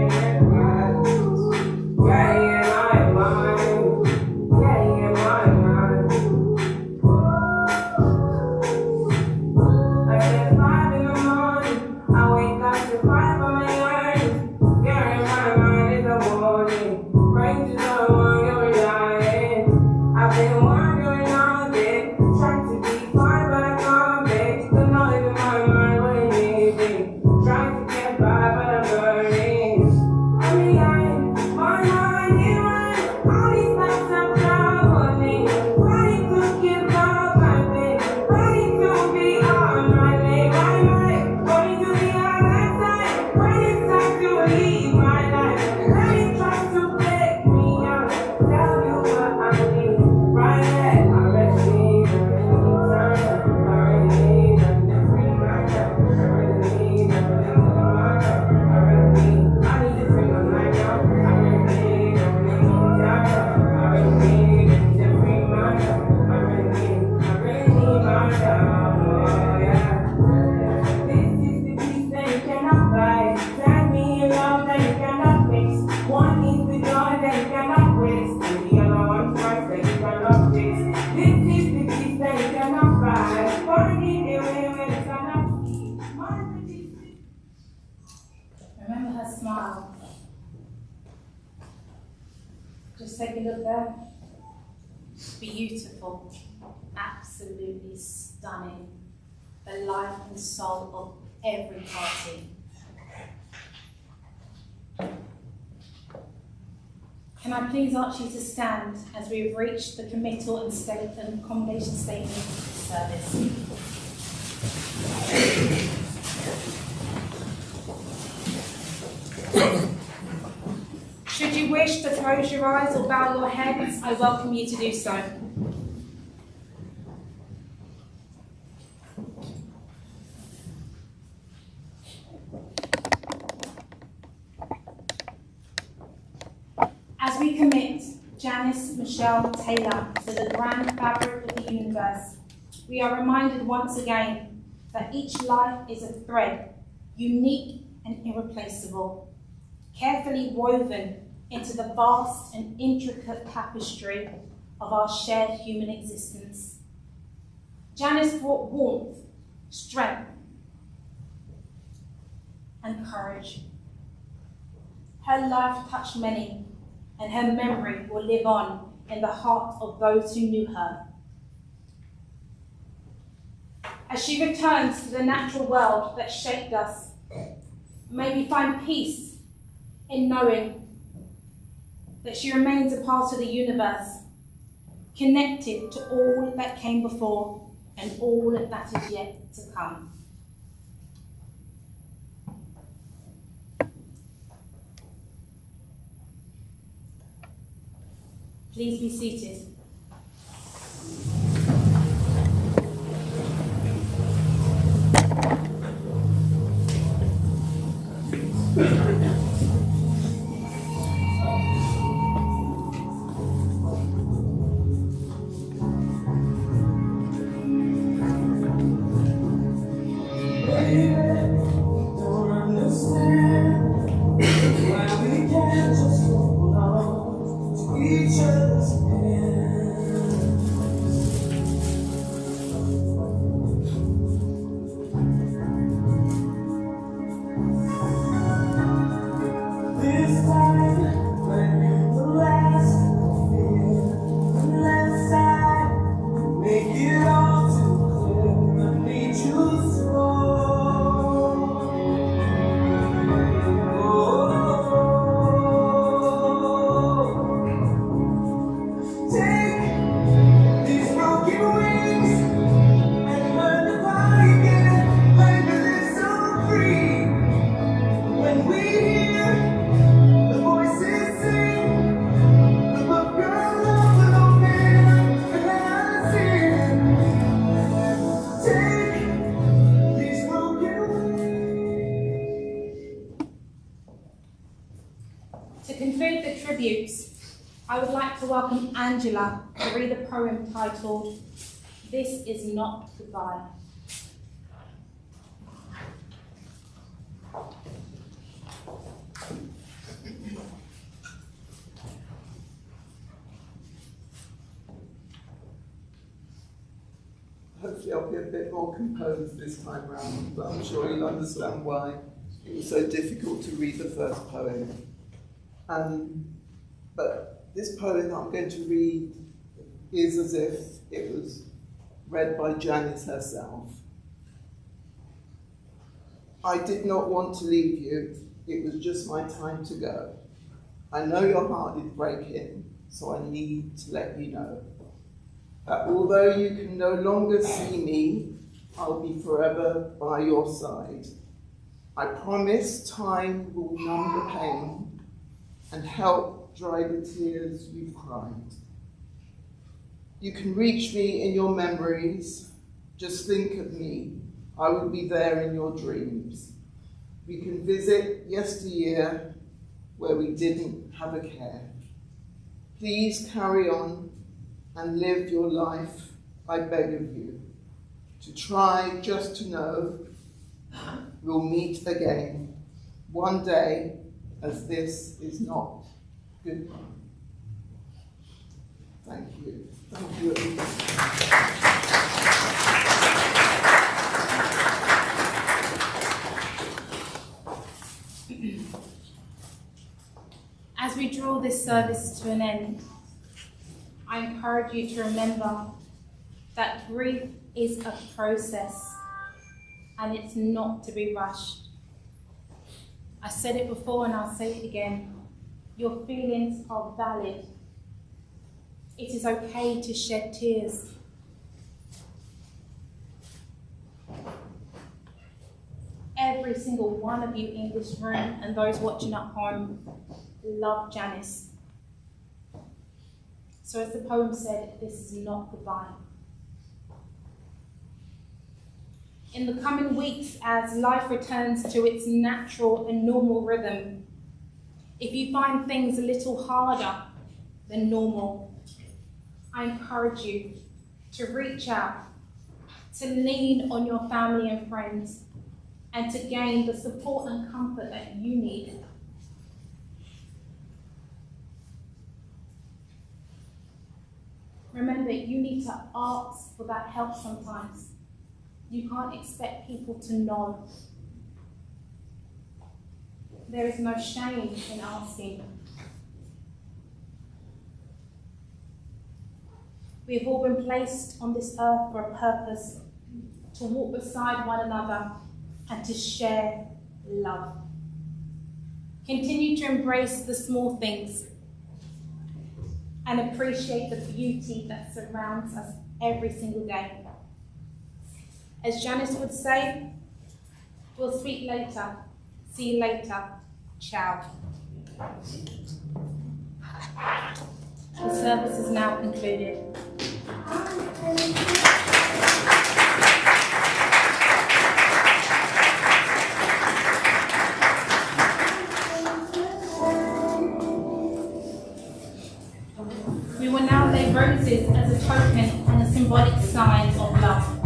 Yeah. take a look there. Beautiful, absolutely stunning. The life and soul of every party. Can I please ask you to stand as we have reached the committal and accommodation statement of the service. Should you wish to close your eyes or bow your heads, I welcome you to do so. As we commit Janice Michelle Taylor to the grand fabric of the universe, we are reminded once again that each life is a thread, unique and irreplaceable, carefully woven into the vast and intricate tapestry of our shared human existence. Janice brought warmth, strength, and courage. Her life touched many, and her memory will live on in the heart of those who knew her. As she returns to the natural world that shaped us, may we find peace in knowing that she remains a part of the universe, connected to all that came before and all that is yet to come. Please be seated. To conclude the tributes, I would like to welcome Angela to read a poem titled, "This Is Not Goodbye." Hopefully I'll be a bit more composed this time round, but I'm sure you'll understand why it was so difficult to read the first poem. But this poem that I'm going to read is as if it was read by Janice herself. I did not want to leave you, it was just my time to go. I know your heart is breaking, so I need to let you know that although you can no longer see me, I'll be forever by your side. I promise time will numb the pain and help dry the tears you've cried. You can reach me in your memories, just think of me, I will be there in your dreams. We can visit yesteryear where we didn't have a care. Please carry on and live your life, I beg of you. To try just to know we'll meet again one day, as this is not goodbye. Thank you. Thank you, everybody. As we draw this service to an end, I encourage you to remember that grief is a process and it's not to be rushed. I said it before and I'll say it again. Your feelings are valid. It is okay to shed tears. Every single one of you in this room and those watching at home love Janice. So as the poem said, this is not goodbye. In the coming weeks, as life returns to its natural and normal rhythm, if you find things a little harder than normal, I encourage you to reach out, to lean on your family and friends, and to gain the support and comfort that you need. Remember, you need to ask for that help sometimes. You can't expect people to know. There is no shame in asking. We have all been placed on this earth for a purpose, to walk beside one another and to share love. Continue to embrace the small things and appreciate the beauty that surrounds us every single day. As Janice would say, we'll speak later. See you later. Ciao. The service is now concluded. We will now lay roses as a token and a symbolic sign of love.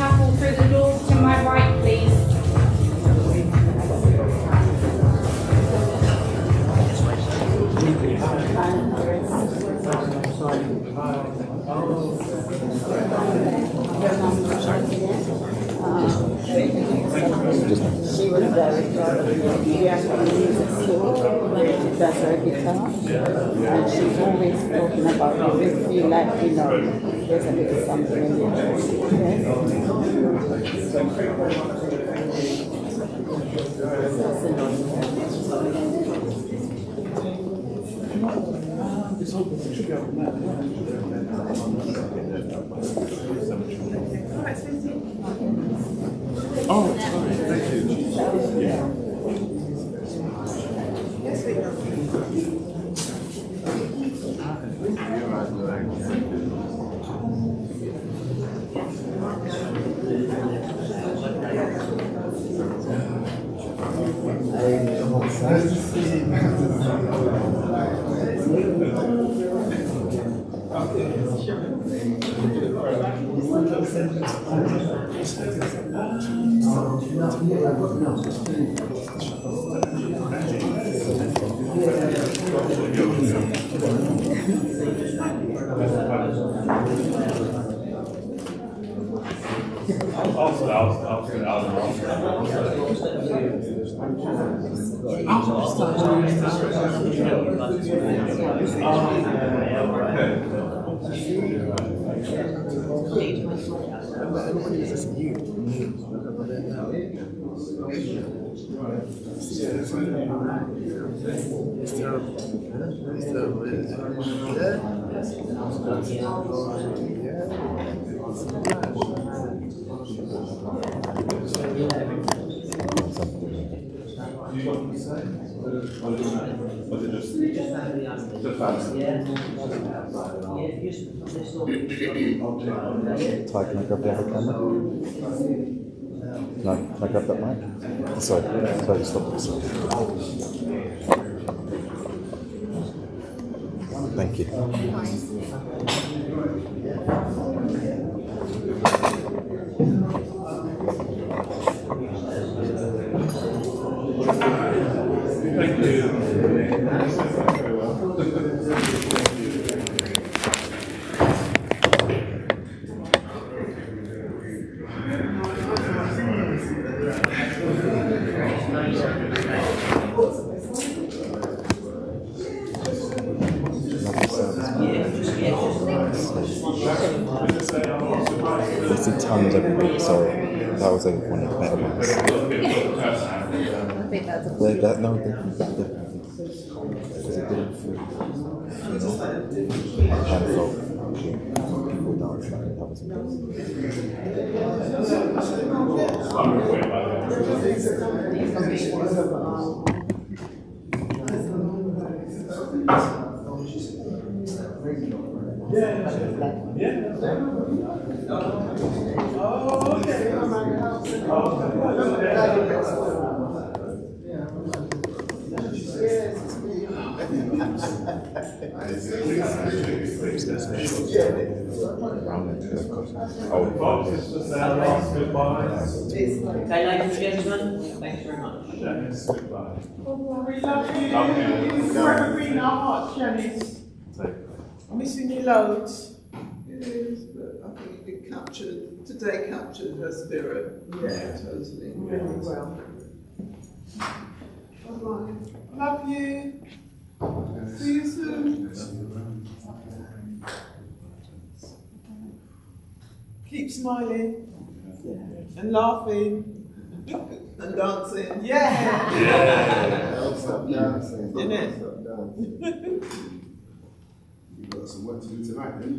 chapel through the doors to my right, please. She was very proud of me. She actually music school where she does her guitar. And she's always talking about it. We feel like, you know, there's a little something in there. Oh, sorry, thank you. Ty, can I grab the other camera? No, can I grab that mic? Sorry, stop it. Thank you. Thank you. I see tons every week, so that was one of the better ones. I think that's a Definitely. Because it didn't feel, I kind of felt people dancing, I think that was Okay, ladies and gentlemen, thanks very much. Janice, goodbye. We love you. You're forever in our hearts, Janice. I'm missing you loads. Yes, but I think you today captured her spirit. Yeah, totally. Really well. Bye-bye. Love you. See you soon. Keep smiling and laughing and dancing. Yeah. Stop dancing. Isn't it? Stop dancing. You've got some work to do tonight, then.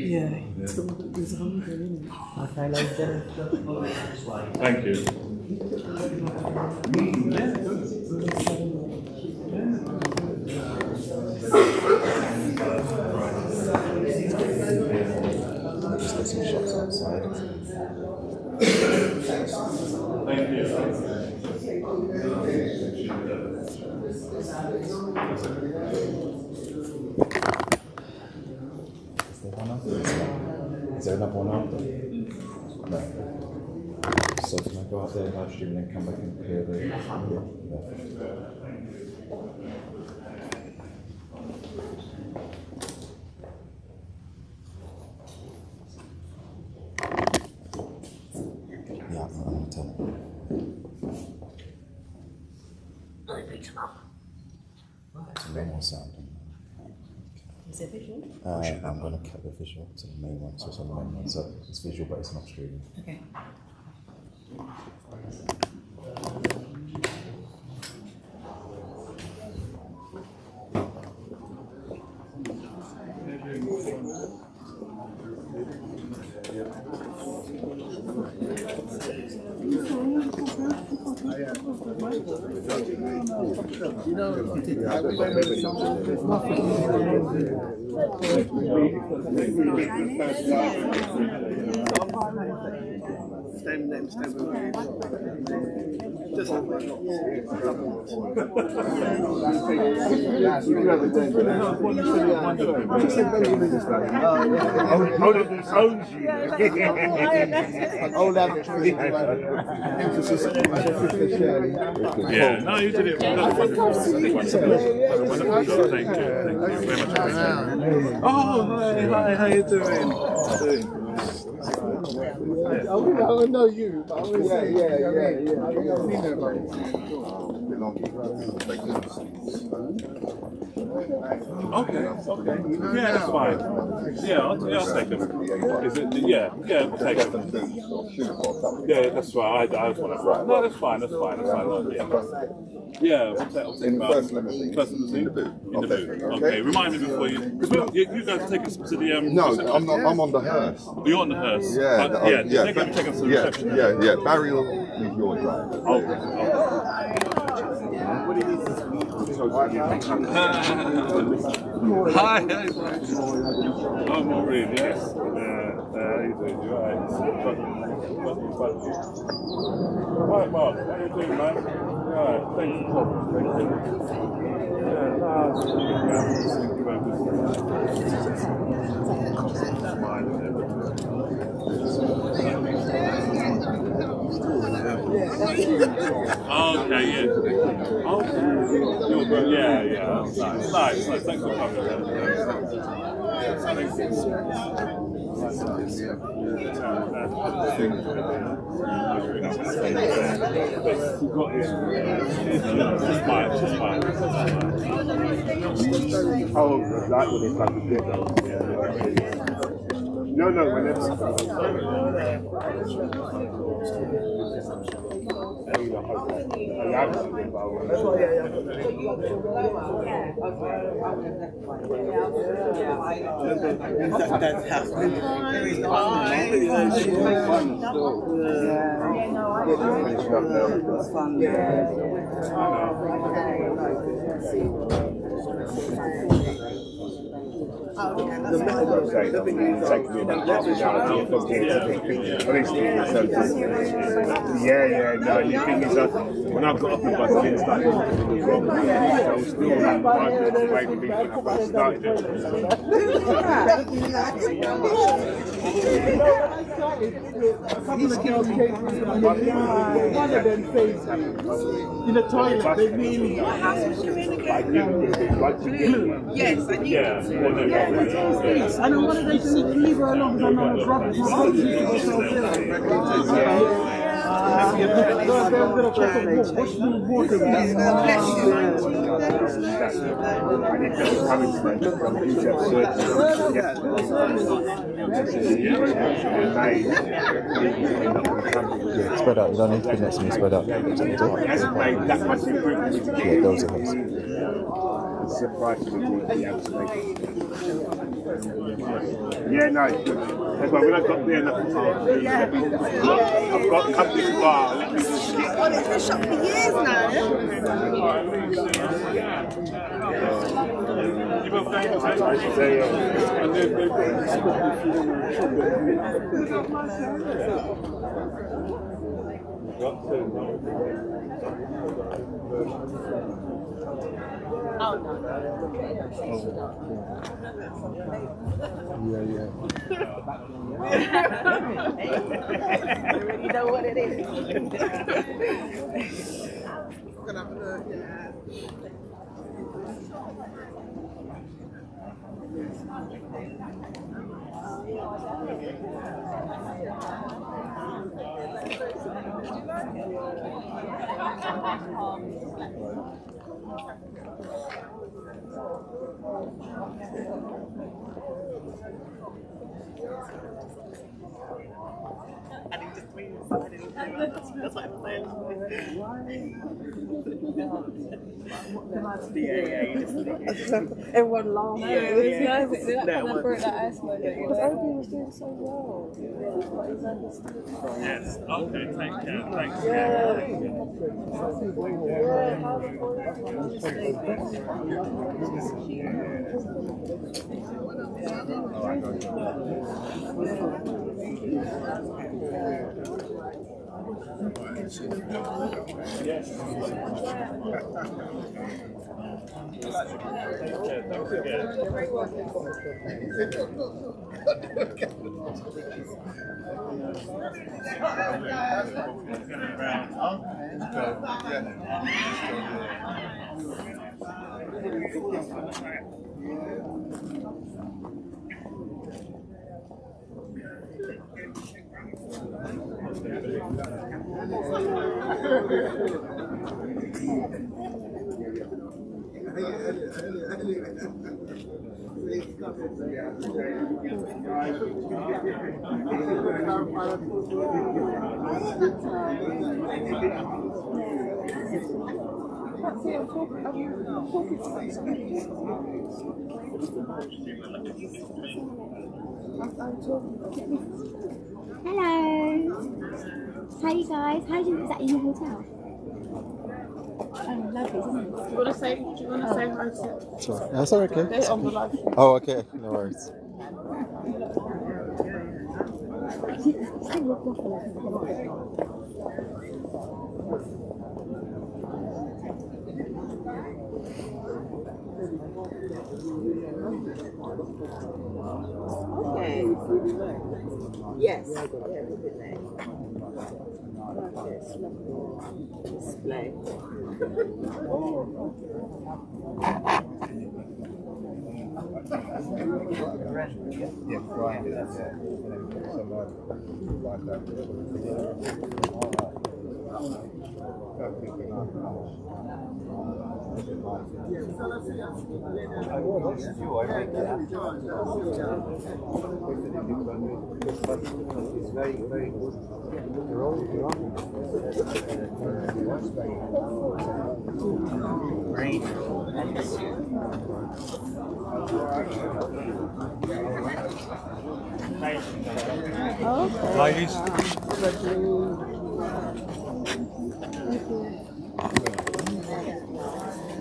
Yeah. He's hungry, isn't he? Okay, ladies and gentlemen. Thank you. just get some shots outside. Thank you. one after this one? Is there another one after? No. So can I go out there, live stream, and then come back and clear the... Yeah, I'm going to tell it. It's a normal sound. Is it visual? I'm going to cut the visual to the main one, so it's on the main one, so it's visual but it's not streaming. Okay. Yeah, no, you did it. Thank you very much. Oh, hi, how you doing? I know you, but I always say, yeah. I think I've seen her Okay. Yeah, that's fine. Yeah, I'll take them. Is it? Yeah, we'll take them. Yeah, that's right. I just want to. No, that's fine. Yeah, I'll take them out. First limousine in the boot. Okay, remind me before you guys take us to the. No, I'm on the hearse. You're on the hearse. Yeah, Take us to the reception. Yeah. Barry will leave your drive. Hi. I'm Maureen, yes. How you doing? You alright? Right, Mark, how you doing, man? Alright, thank you. Okay, yeah. Okay. Yeah. Nice. Thanks for coming. Thank Oh, that one is like a bit though. No, whenever. No, the thing is that when I got off the bus, I didn't start doing wrong. I was still like 5 minutes away from being when I first started it. A couple of girls came from one of them says in the toilet, they really... What house was you in again? Yes, I knew. Yes. And then one of them said, leave her alone because I know her brother. Spread out, you don't need to be next to me, spread out. Yeah, those are his. Yeah, no, that's why when I got there, I've got come this far. Well, it's been shut for years now. Oh, no. Yeah. You know what it is. That's what I'm saying. Yeah, you just everyone laughed. Yeah, it was nice. They like That put was- through that ice man. Because everything was doing so well. Yes. Okay. Take care. Thanks. Hello. Hi you guys. How is that in your hotel? Oh, lovely, isn't it? Do you want to say hi to Sure. That's all okay. They're on the live. Oh, okay. No worries. Okay. Yes. Yeah, we've been there. Okay, it's lovely. Display. Yeah, Brian, that's it. It's very, very good. You're all Great. Ladies.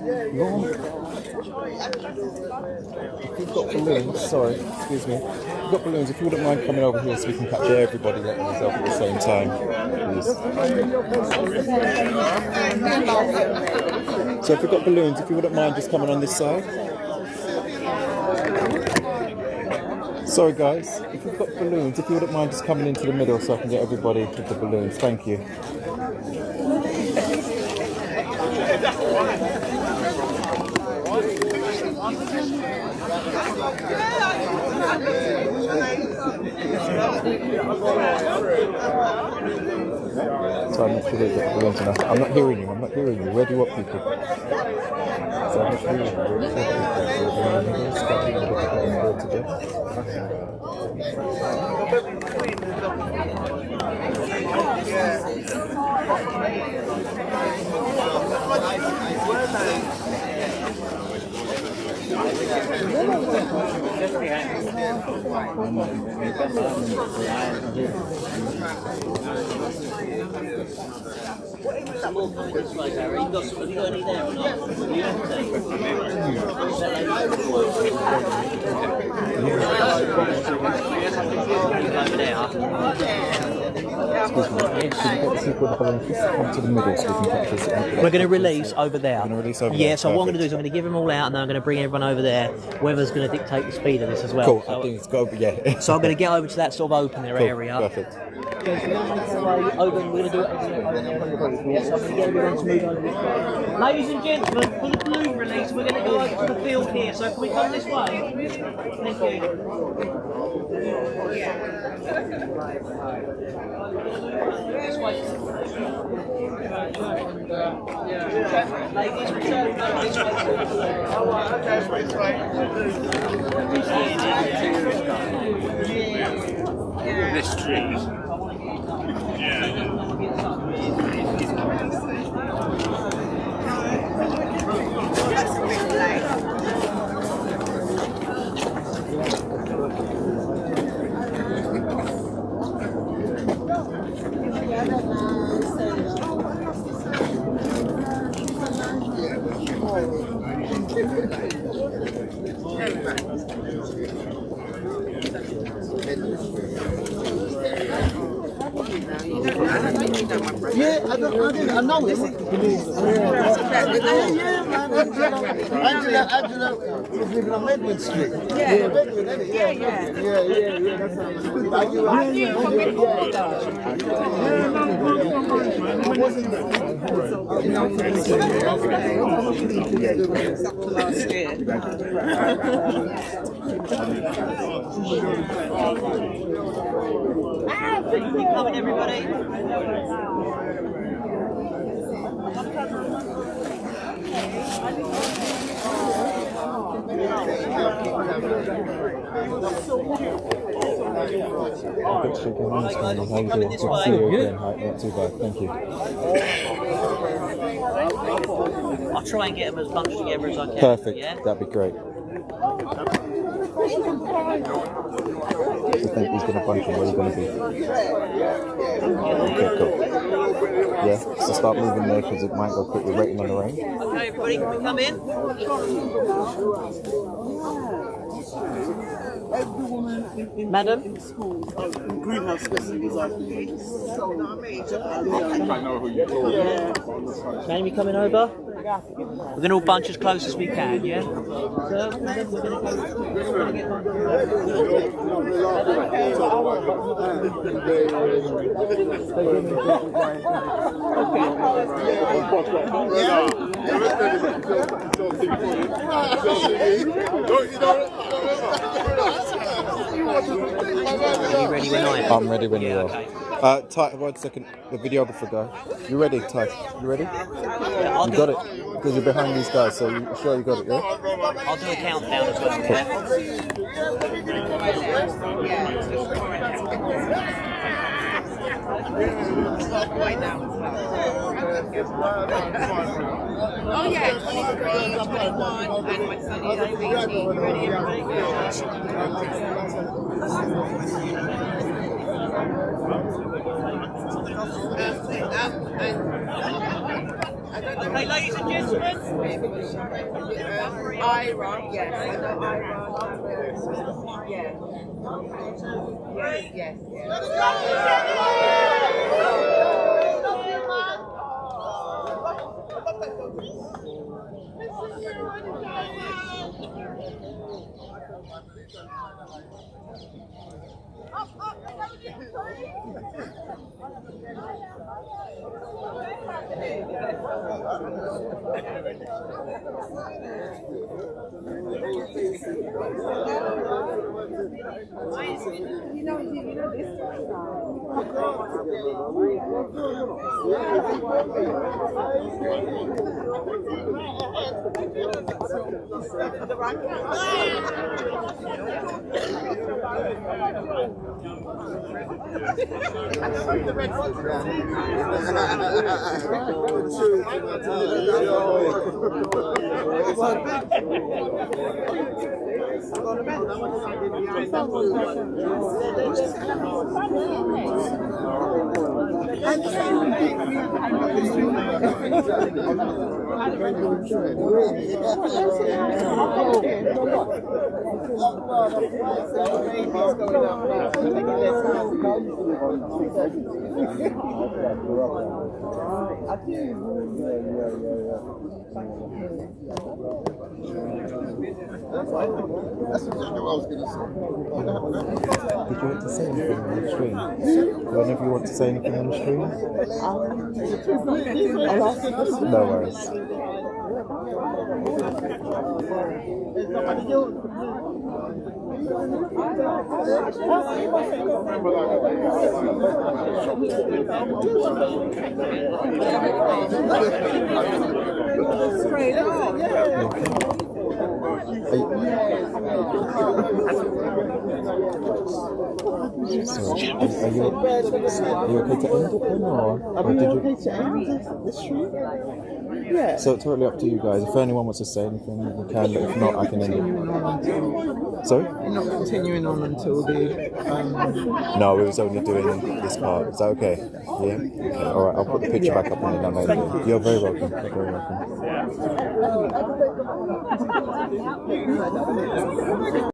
If you've got balloons, sorry, excuse me. If you've got balloons, if you wouldn't mind coming over here so we can capture everybody letting themselves at the same time, please. So if you've got balloons, if you wouldn't mind just coming on this side. Sorry guys, if you've got balloons, if you wouldn't mind just coming into the middle so I can get everybody with the balloons. Thank you. So I'm not sure they get balloons enough. I'm not hearing you. Where do you want people? So I'm not hearing you. Where do you want people? Starting with the today. Some more conference slides, Harry. Have you got any there or not? You have Excuse me. Can you get the people in the following, please come to the middle so we can capture this? We're going to release over there. We're going to release over Yeah, there. so what I'm going to do is I'm going to give them all out and then I'm going to bring everyone over there. Weather's going to dictate the speed of this as well. Cool, So, I think it's got to be, yeah. so I'm going to get over to that sort of open area. Perfect. So we're going to make our way over, we're going to do it over there. Yeah, so I'm going to get everyone to move over this way. Ladies and gentlemen, for the balloon release, we're going to go over to the field here. So can we come this way? Thank you. This way. Ladies, return this way. This tree. Yeah, I know it. Yeah, man. Angela was living on Medwin Street. Yeah, Medwin, isn't it? Yeah. That's how Keep coming, everybody. Good shaking hands, man. How you doing? Good to see you again. Not too bad, thank you. I'll try and get them as bunched together as I can. Perfect, yeah? that'd be great. You think he's going to bunch him? Where are you going to be? Okay, cool. Yeah, so start moving there because it might go quickly. Waiting on the rain. Okay, everybody, can we come in? every woman in Madam? in schools, in greenhouse specialties are I know who you are. Yeah. Jamie coming over? We're going to all bunch as close as we can, yeah? Sir, madam, we're going to Are you ready when I am? I'm ready when you are. Ty, 1 second. The videographer guy. You ready, Ty? You ready? Yeah, you got it? Because you're behind these guys, so you sure you got it, yeah? I'll do a countdown as well, yeah? Oh yeah, 23, 21, and my son is 18. You ready, Okay, ladies and gentlemen. Iron, yes. I know Iron. Yeah. Yes. You know this. That's exactly what I was going to say. Did you want to say anything on the stream? Whenever you want to say anything on the stream? No worries. Sorry, are you okay to end it then, or did you? Okay to end the stream? Yeah. So it's totally up to you guys. If anyone wants to say anything, we can, but if not, I can end it. Sorry? You're not continuing on until the... No, we was only doing this part. Is that okay? Yeah? Okay. Alright, I'll put the picture back up and then I'll end it. You're very welcome. You're very welcome.